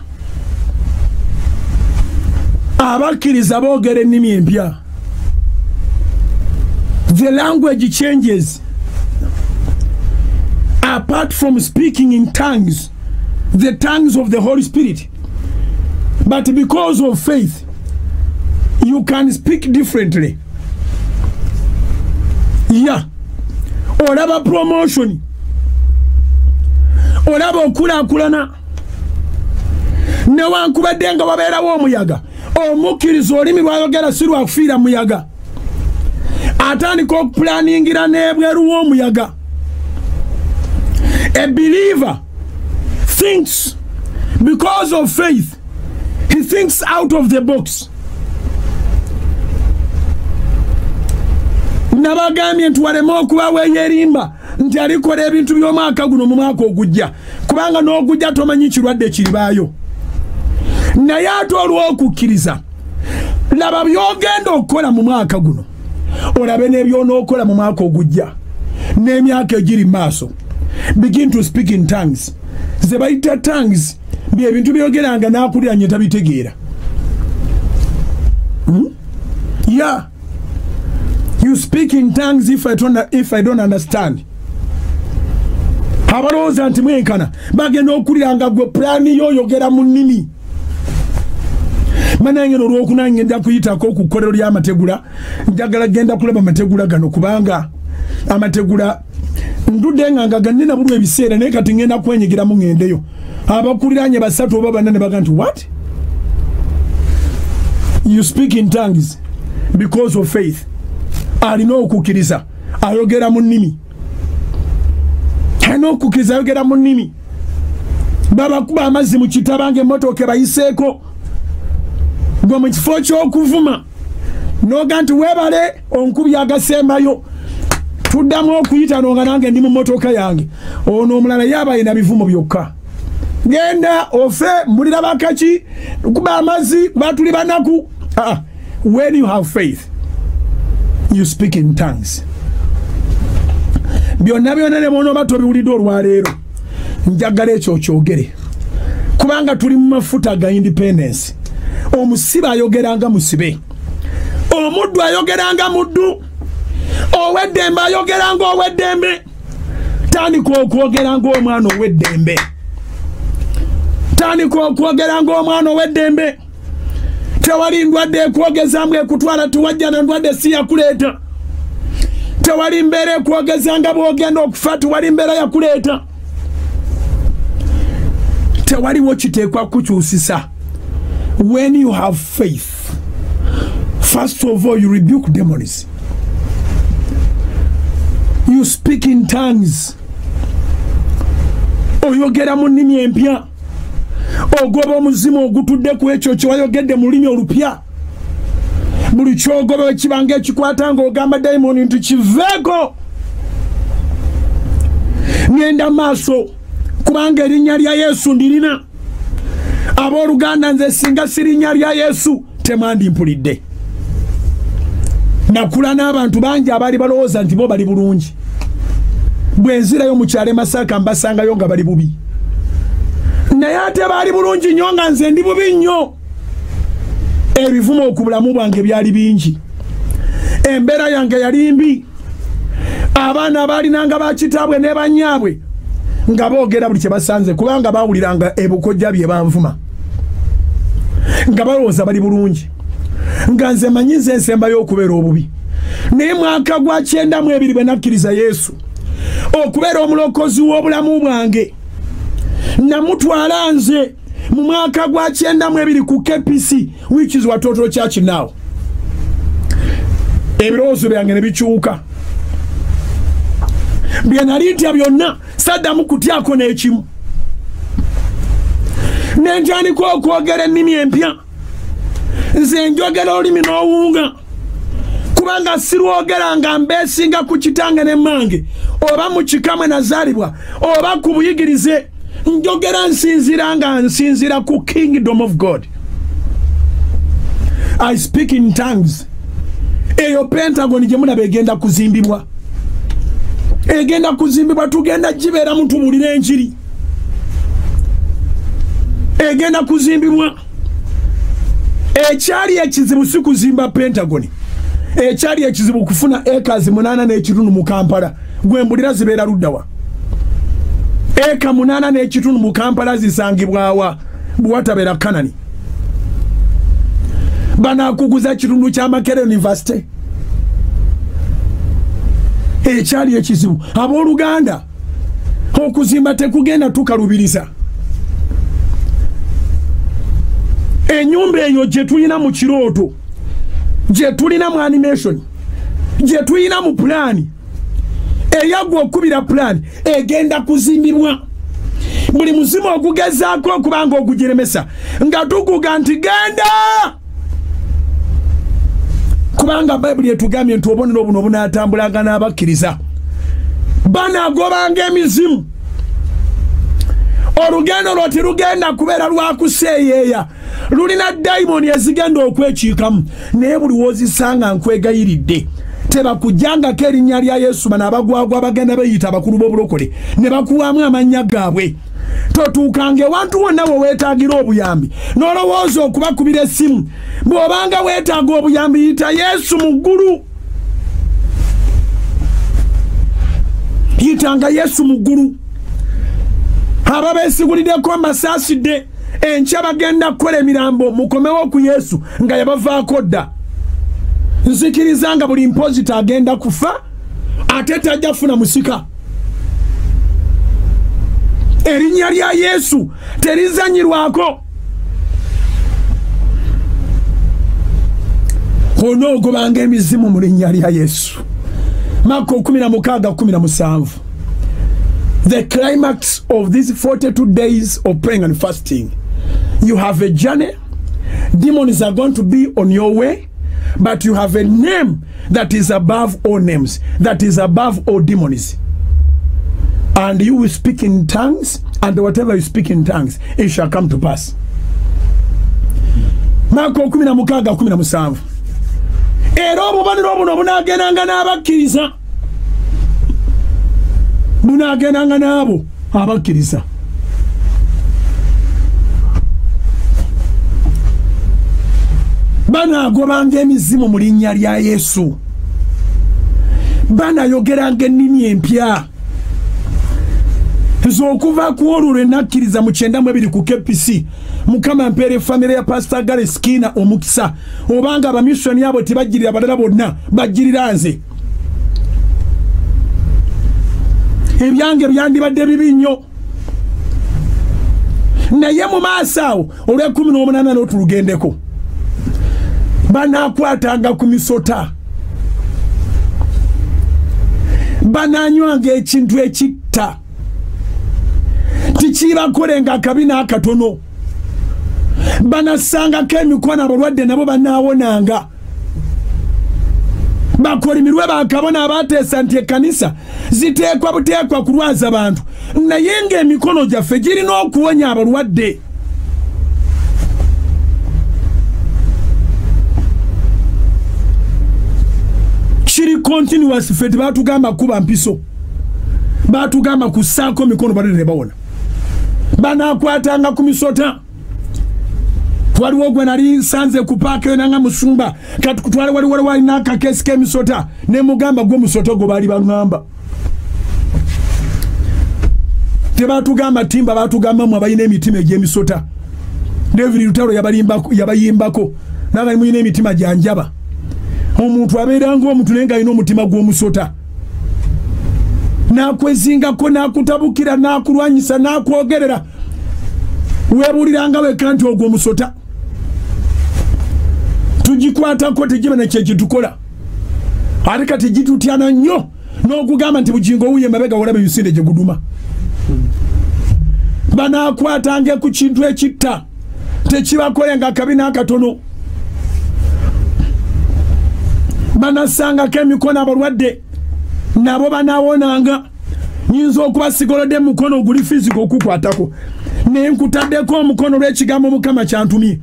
Abakkiriza boogera ennimi empya. The language changes. Apart from speaking in tongues, the tongues of the Holy Spirit, but because of faith, you can speak differently. Yeah. Olaba promotion, olaba okulaakulana, newankubadde nga wabeerawo omuyaga, omukkiriza olulimi lwayogera si lwakufiira muyaga, atandika okupulaningira n'ebweru w'omuyaga. A believer thinks because of faith, he thinks out of the box. Nabagambye nti walema okuba weeyerimba nti alikola ebintu by'omwaka guno mu mwaka ogujja, kubanga n'ogujja tomanyi kirwadde kiribaayo. Naye ate olw'okukkiriza, laba by'ogenda okukola mu mwaka guno, olabe n'ebyonookola mu mwaka ogujja n'emyaka egiri maaso. Begin to speak in tongues. Ze bayita tongues bye bintu byogeranga n'akulira nye tabitegeera. Yeah. You speak in tongues if I don't understand. Abalowooza nti mwenkana bagenda okuliranga gwe pulaani y'oyogera mu nnimi manange olw'okunange nja kuyitako ku kkolero ly'amategula njagala genda kulaba amategula gano kubanga amategula ndudde nga ganina bulwa ebiseera naye kati ngenda kwenyigiramu ngendeyo abakuliranye basatu oba banane baga nti what you speak in tongues because of faith alina okukkiriza ayogera mu nnimi alina okukkiriza ayogera mu nnimi babakuba amazzi mu kitabange emmotoka bayiseeko gwe mu kifo ky'okuvuma noga nti webale onkubi agasembayo tuddamu okuyita nonga nange ndi mu mmotoka yange ono omulala yaba ina bivumo byokka genda ofe mulira bakaki kuba amazzi batuli banaku when you have faith you speak in tongues byonna byonna ne mwono bato biwulidde olwaleero njagala ekyo kyogere kubanga tuli mu mafuta ga independence omusibe ayogeranga musibe omuddu ayogeranga muddu oweddembe ayogeranga oweddembe tandika okwogeranga omwana oweddembe tandika okwogeranga omwana oweddembe tewali ndwadde ekwogezambwa ekutwala tiwajja na ndwadde si yakuleeta tewali mbeera ekwogezanga bwogenda okufa tiwali mbeera yakuleeta tewaliwo kiteekwa kukyusisa when you have faith first of all you rebuke demons you speak in tongues oyogera mu nnimi empya ogoba omuzimu ogutudde ku ekyo kyewayogedde mu lulimi olupya buli kyogoba wekibanga ekikwata ng'ogamba dayimoni nti kiveeko ngenda maaso kubanga erinnya lya Yesu ndirina abooluganda nze singa sirinnya lya Yesu temandimpulidde nakula n'abantu bangi abali balowooza nti bo bali bulungi bwe nzirayo mu kyalo Masaka mbasangayo nga bali bubi naye ate baali bulungi nnyo nga nze ndi bubi nnyo ebivumo ku bulamu bwange byali bingi embeera yange yali mbi abaana baalinanga bakitaabwe ne banyaabwe nga boogera buli kye basanze kubanga baawuliranga ebukojja bye banvuma nga balowooza bali bulungi nga nze manyi nze ensembayo okubeera obubi naye mwaka gwa 92 bwe nakkiriza Yesu okubeera omulokozi w'obulamu bwange namutwala nze mu mwaka gwa 92 ku KPC which is Watoto Church now ebirowoozo byange ne bikyuka bye nali ntya byonna saddamu kutyako n'ekimu nenjandika okwogera ennimi empya nze njogera olulimi n'owunga kubanga sirwogera nga mbeesinga ku kitange n'emmange oba mu kikamwe nazaalibwa oba ku buyigirize njogera nsinzira nga nsinzira ku kingdom of God. I speak in tongues. Eyo Pentagon gye mulaba egenda kuzimbibwa tugenda gibeera mu tubulira enjiri egenda kuzimbibwa ekyali ekizibu si kuzimba Pentagon ekyali ekizibu kufuna acres 8.5 mu Kampala gwe mbulira zibeera luddawa eka 8.5 mu Kampala zisangibwawa buwatabeera Kanani banakuguza kitundu kya Makerere University ekyali ekizibu abooluganda okuzimba tekugenda tukalubiriza enyumba eyo gye tulina mu kirooto gye tulina mu animation gye tulina mu plan eyagwa okubira plan egenda kuzimbibwa buli muzimu ogugezaako okubanga ogujeremesa nga tukuga nti genda kubanga Bible etugambye nti obonero buno bunatambulanga n'abakkiriza banagobanga emizimu olugendo lwo tirugenda kubeera lwakuseeyeeya lulina daimoni ezigenda okwekiikamu naye buli wozisanga nkwegayiridde tebakujjangako erinnya lya Yesu bano abagwagwa bagenda beyita abakulu b'obulokole ne bakuwamu amannya gaabwe totuukange wantu wonna bwe weetaagira obuyambi n'olowooza okubakubira essimu bw'obanga weetaaga obuyambi yita Yesu mu ggulu yitanga Yesu mu ggulu aba beesiguliddeko mbasaasidde enkya bagenda kukola emirambo mukomewo ku Yesu nga yabavaako dda. Nzikiriza nga buli mpozita agenda kufa ate tajja funa musika. Erinnya lya Yesu terizanyirwako. Onoogobanga emizimu mu linnya lya Yesu. Marko 16:17. The climax of these 42 days of praying and fasting. You have a journey. Demons are going to be on your way. But you have a name that is above all names. That is above all demons. And you will speak in tongues. And whatever you speak in tongues, it shall come to pass. Marko 16:17. Era obubaniro buno bunagendanga n'abakkiriza. Bunagendanga n'abo abakkiriza. Banagobanga emizimu mu linnya lya Yesu. Banayogeranga ennimi empya. Z'okuva ku olwo lwe nakkiriza mu 92 ku KPC. Mukama mpeere famire ya Pastor Gale Skina omukisa. Obanga abamisoni abo tebajjirira balala bonna bajjirira nze. Ebyange byandibadde bibi nnyo. Naye mu maaso awo olw'e18 n'otulugendeko. Banakwatanga ku misota. Bananywanga ekintu ekitta. Tikibakolenga akabi n'akatono. Banasangako emikono abalwadde nabo banaawonanga. Bakolimirwe bakabona abateesa nti ekkanisa ziteekwa buteekwa kulwaza abantu. Naye ng'emikono gyaffe girina okuwonya abalwadde. Kiri continuous fete batugamba kuba mpiso. Batugamba kusaako mikono balere ne bawona. Banakwatanga ku misota. Waliwo gwe nali nsanze ku paaka nanga musumba kati kutwale wali n'akakesi k'emisota ne mugamba gwe musoto gwo bali baŋŋamba. Tebatugamba timba batugamba mu abayina emitima egy'emisota. David Lutalo yabayimbako naga muyina emitima gyanjaba. Omuntu abeeranga omuntu naye ng'alina omutima gw'omusota. Nakwezingako nakutabukira nakulwanyisa nakwogerera. Weebuliranga wekka nti ogwo omusota. Tugikwatako tegiba ne kye kitukola. Ate kati gitutyana nnyo n'okugamba nti bugingo wuye mabega walabe bisinde gye guduma. Banaakwatanga ku kintu ekitta. Tekibakolenga akabi n'akatono. Banasangako emikono abalwadde nabo banaawonanga. Nyinza okuba sigolodde mukono guli fiziko okukwatako. Ne nkutaddeko omukono lw'ekigambo Mukama kyantumye.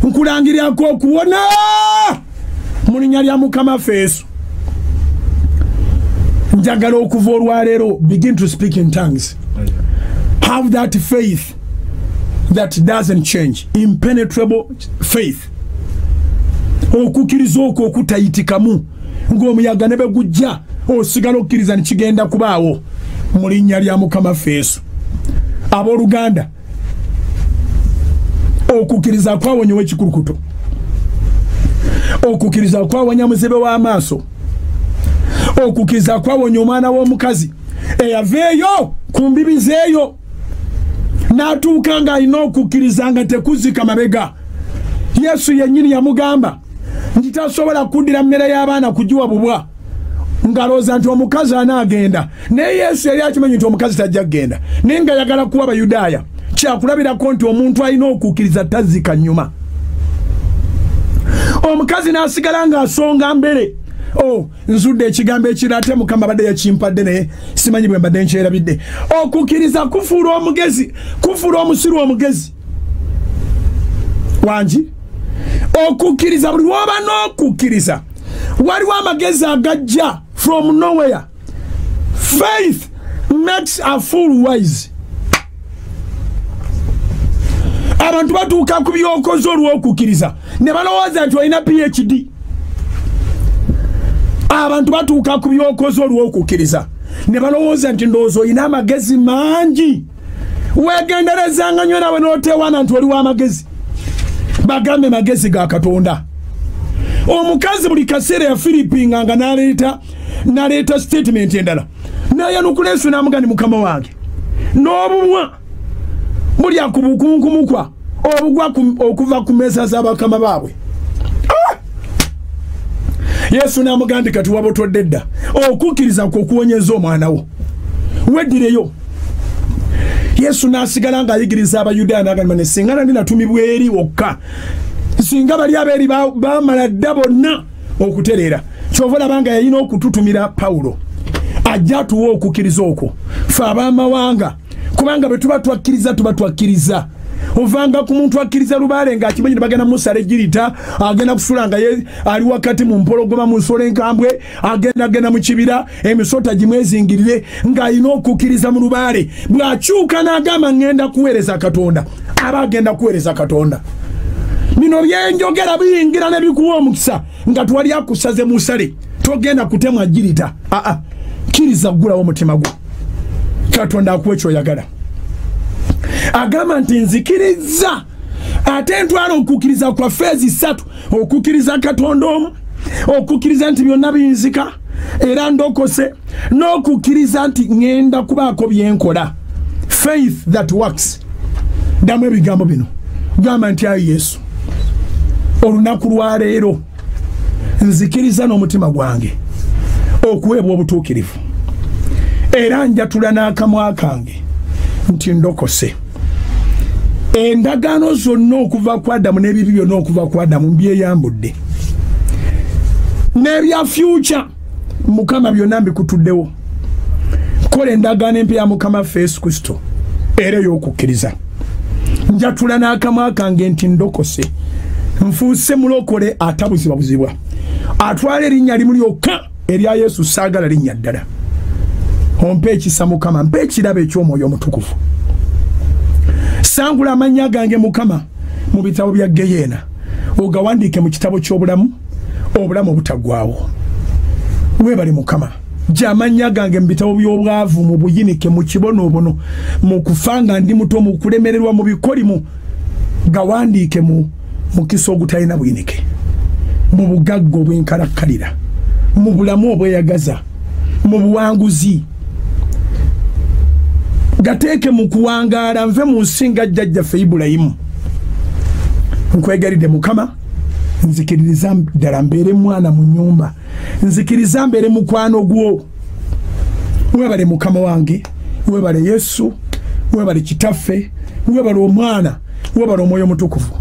Nkulangirirako okuwona mu linnya lya Mukama Yesu. Njagala okuva olwaleero begin to speak in tongues. Have that faith that doesn't change. Impenetrable faith. Okukkiriza okwo okutayitikamu ng'omuyaga ne bwe gujja osigala okkiriza nekigenda kubaawo mu linnya lya Mukama Yesu. Abooluganda okukkiriza kwawonya ow'ekikulukuto. Okukkiriza kwawonya muzibe w'amaaso. Okukkiriza kwawonya omwana w'omukazi eyaveeyo ku mbibi zeeyo n'atuuka ng'alina okukkiriza nga tekuzika mabega. Yesu yennyini yamugamba nti tasobola kuddira mmere y'abaana kugiwa bubwa ngalooza nti omukazi anaagenda. Naye Yesu yali akimanyi nti omukazi tajja kgenda naye nga yagala kuwa Abayudaaya kyakulabirako nti omuntu alina okukkiriza tazika nnyuma. Omukazi n'asigala ng'asonga mbere. Nzudde ekigambo ekirala ate Mukama badde yakimpadde naye simanyi bwe mbadde nkyerabidde. Okukkiriza kufuula omugezi, kufuula omusiru omugezi. Wangi okukkiriza buli lw'oba n'okukkiriza waliwo amagezi agajja from nowhere. Faith makes a fool wise. Abantu batuuka ku byokoze olw'okukkiriza ne balowooza nti olina PhD. Abantu batuuka ku byokoze olw'okukkiriza ne balowooza nti ndowooza olina amagezi mangi wegenderezanga nnyo nawe n'oteewaana nti oli w'amagezi bagambe magezi ga Katonda. Omukazi buli kaseera ya Philipinga nga n'aleeta statement endala n'ayanukula Yesu n'amugamba mukama wange n'obumwa bulya ku bukunkumukwa obugwa okuva ku mmeeza z'abakama baabwe. Yesu n'amugamba kati wabotodde dda okukkiriza kw'okuwonyeza omwana wo weddireyo. Yesu n'asigala ng'ayigiriza Abayudaaya n'agamba ne singa nandi natumibwa eri wokka singa bali abeeri bamala dda bonna okutereera kyova olaba nga yalina okututumira Pawulo ajja atuwa okukkiriza okwo ffe ab'amawanga kubanga bwe tuba twakkiriza ovanga ku muntu akkiriza lubaale ng'akimanyi ne bagenda musala ejjirita agenda kusula nga ali wakati mu mpologoma mu nsolo enkambwe agenda mu kibira emisota gimwezingirire ng'alina okukkiriza mu lubaale bw'akyuka n'agamba ngenda kuweereza Katonda aba agenda kuweereza Katonda. Bino byenjogera biyingira ne bikuwa omukisa nga twali akusaze musale togenda kutemwa jirita kkiriza ggulawo omutima gwo Katonda akuwe ky'oyagala. Agamba nti nzikiriza ate ntwala okukkiriza kwa feezi 3 okukkiriza Katonda omu okukkiriza nti byonna biyinzika era ndokose n'okukkiriza nti ngenda kubaako byenkola faith that works. Ddamu ebigambo bino gamba nti ayi Yesu olunaku lwa leero nzikiriza n'omutima gwange okuweebwa obutuukirivu era njatula n'akamwa kange nti ndokose endagaano zonna okuva ku Adamu n'ebibi byonna okuva ku Adamu mbyeyambudde n'ebya future Mukama byonna mbikutuddewo. Kola endagaano empya ya Mukama Yesu Kristo era ey'okukkiriza. Njatula n'akamwa kange nti ndokose nfuuse mulokole atabuzibwabuzibwa atwala erinnya limu lyokka erya Yesu saagala linnya ddala. Ompe ekisa Mukama mpe ekirabo eky'Omwoyo Omutukuvu. Sangula amannya gange Mukama mu bitabo bya Geyeena ogawandiike mu kitabo ky'obulamu obulamu obutaggwaawo. Weebale Mukama gya amannya gange mu bitabo by'obwavu mu buyinike mu kibonoobono mu kufanga ndi muto mu kulemererwa mu bikolimu gawandiike mu mukisa ogutalina buyinike mu bugagga obwenkalakkalira mu bulamu obweyagaza mu buwanguzi gateeke mu kuwangaala nve mu nsinga jjajjaffe Ibulayimu. Nkwegalidde Mukama nzikiririza ddala mbeere mwana mu nnyumba nzikiriza mbeere mukwano gwo. Weebale Mukama wange weebale Yesu weebale Kitaffe weebale Omwana weebale Omwoyo Omutukuvu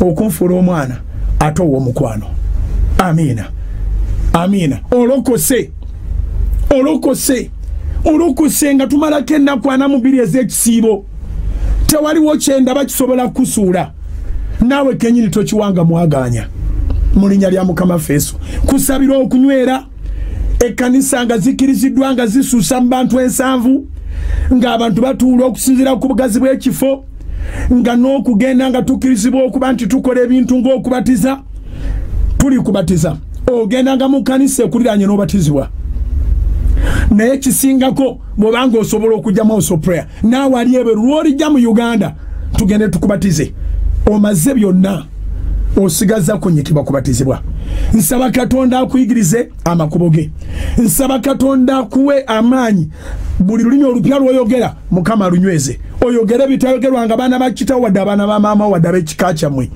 okunfuula omwana ate ow'omukwano. Amiina amiina. Olokose nga tumalako ennaku 42 ez'ekisiibo tewaliwo kyendaba kisobola kusuula naawe kenyini tokiwanga mwaganya mu linnya lya Mukama Yesu. Kusabira okunywera ekkanisa nga zikiriziddwa nga zisuusa mu bantu 7 ng'abantu batuula okusinziira ku bugazi bw'ekifo nga n'okugenda nga tukkirizibwa okuba nti tukola ebintu ng'okubatiza tuli kubatiza ogenda nga mu kkanisa ekuliraanye n'obatizibwa naye kisingako bw'obanga osobola okujja mu house of prayer naawe ali ebweru lw'olijja mu Uganda tugende tukubatize omaze byonna osigaza kunyikibwa kubatizibwa. Nsaba Katonda akuyigirize amakubo ge. Nsaba Katonda akuwe amaanyi buli lulimi olupya lw'oyogera Mukama alunyweze. Oyogere bitayogerwa nga baana ba kitaawo wadde abaana ba maama wadde ab'ekika kyammwe.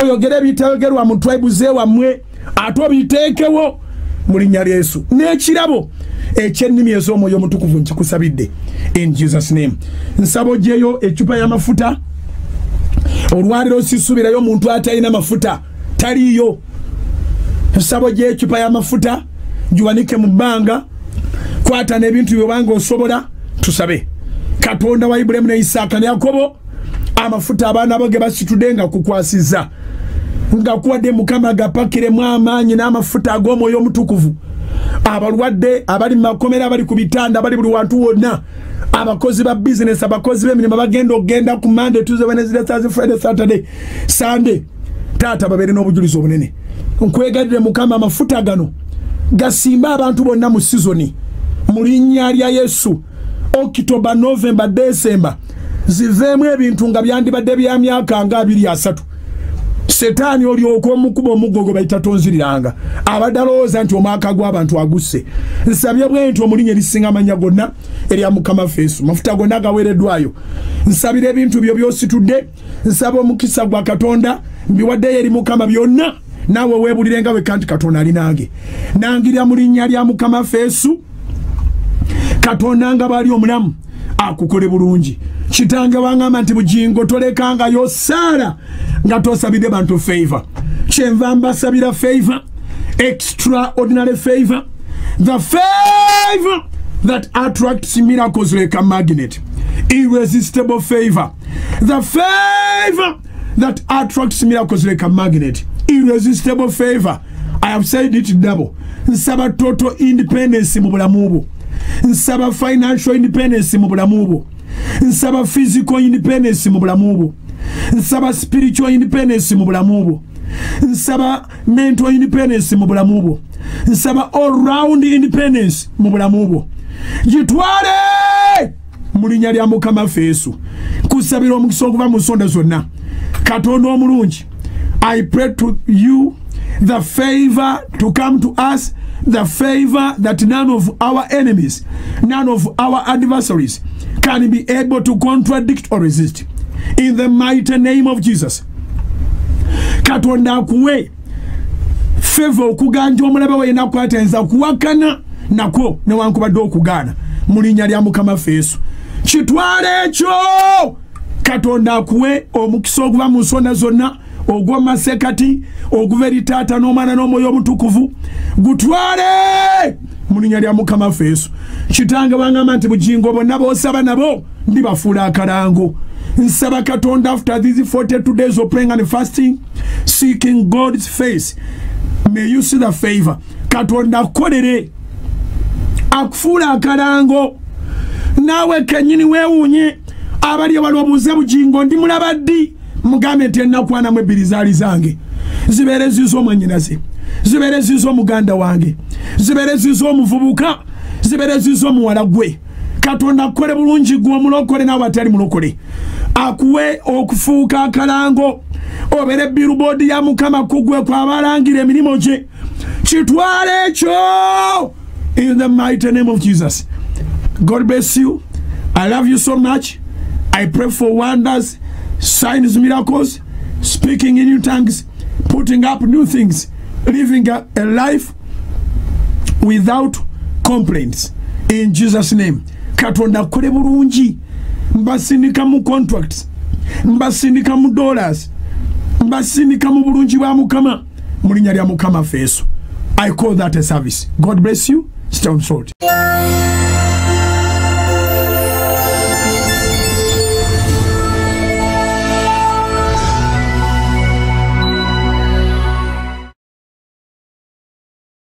Oyogere bitayogerwa mu tribe z'ewammwe ate obiteekewo mu linnya lya Yesu. N'ekirabo eky'ennimi ez'Omwoyo Omutukuvu nkikusabidde in Jesus name. Nsaba ogyeyo ecupa y'amafuta olwaliro sisubirayo omuntu atalina mafuta taliyo. Nsaba gye ecupa y'amafuta giwanike mu bbanga kwata n'ebintu byobanga osobola tusabe Katonda wa Ibulayimu ne Isaaka ne Yakobo amafuta abaana bo ge basitudde nga kukwasiza nga kuwadde Mukama gapakiremu amaanyi n'amafuta ag'Omwoyo Omutukuvu abalwadde abali mu makomera abali ku bitanda abali buli wantu wonna abakozi ba business abakozi b'emirimu bagenda ku Monday Tuesday Wednesday Thursday Friday Saturday Sunday taata babeere n'obujulizi obunene. Nkwegadde Mukama amafuta gano gasimba abantu bonna mu seasoni mu linnya lya Yesu. October, November, December ziveemu ebintu nga byandibadde bya myaka nga 23 Setani olyoka omukuba omugogo bayita tonziriranga abadde alowooza nti omwaka gw'abantu agusse nsabye bwentyo omulinnya erisinga amanya gonna erya Mukama Feesu mafuta gonna gaweereddwayo nsabira ebintu byo byositudde nsaba omukisa gwa Katonda mbiwaddeyo eri Mukama byonna naawe weebulirenga bwe kanti Katonda ali nange nangirya mu linnya lya Mukama Feesu Katonda nga bali omulamu akukole bulungi Kitange wangamba nti bugingo tolekanga yo Sara nga tosabide bantu favor kyenva mbasabira favor extraordinary favor the favor that attracts miracles like a magnet irresistible favor the favor that attracts miracles like a magnet irresistible favor I have said it double nsaba total independence mu bulamu bwo nsaba financial independence mu bulamu bwo nsaba physical independence mu bulamu bwo nsaba spiritual independence mu bulamu bwo nsaba mental independence mu bulamu bwo nsaba all round independence mu bulamu bwo gitwale mu linnya lya Mukama Feesu kusabira omukisa okuva mu nsonda zonna Katonda omulungi I pray to you the favor to come to us the favor that none of our enemies none of our adversaries can be able to contradict or resist in the mighty name of Jesus Katonda akuwe favor okuganja omulaba we nakwatenza kuwakana nako newankubadde okugana mu linnya lya Mukama Feesu kitwale ekyo Katonda akuwe omukisa okuva mu nsonda zonna ogw'amasekati oguva eri Taata n'Omwana n'Omwoyo Omutukuvu gutwale mu linnya lya Mukama Feesu Kitange wangamba nti bugingo bonna boosaba nabo ndibafuula akalango nsaba Katonda after these 42 days of praying and fasting seeking God's face may you see the favor Katonda akolere akufuula akalango naawe kenyini weewuunye abali abalwabuuze bugingo ndi mulaba ddi mugambe nti ennaku mu ebbiri zaali zange zibeere zizo omwannyinaze zibeere zizo omuganda wange zibeere zizo omuvubuka zibeere zizo omuwala gwe Katonda akole bulungi gwe omulokole naawe atali mulokole akuwe okufuuka akalango obeere billboard ya Mukama kugwe kwabalangira emirimu gye kitwale ekyo in the mighty name of Jesus. God bless you. I love you so much. I pray for wonders, signs, miracles, speaking in new tongues, putting up new things, living a life without complaints. In Jesus' name. Katonda kole bulungi. Mbasindika mu contracts. Mbasindika mu dollars. Mbasindika mu bulungi bwa Mukama. Mu linnya lya Mukama Feesu. I call that a service. God bless you. Stay on salt.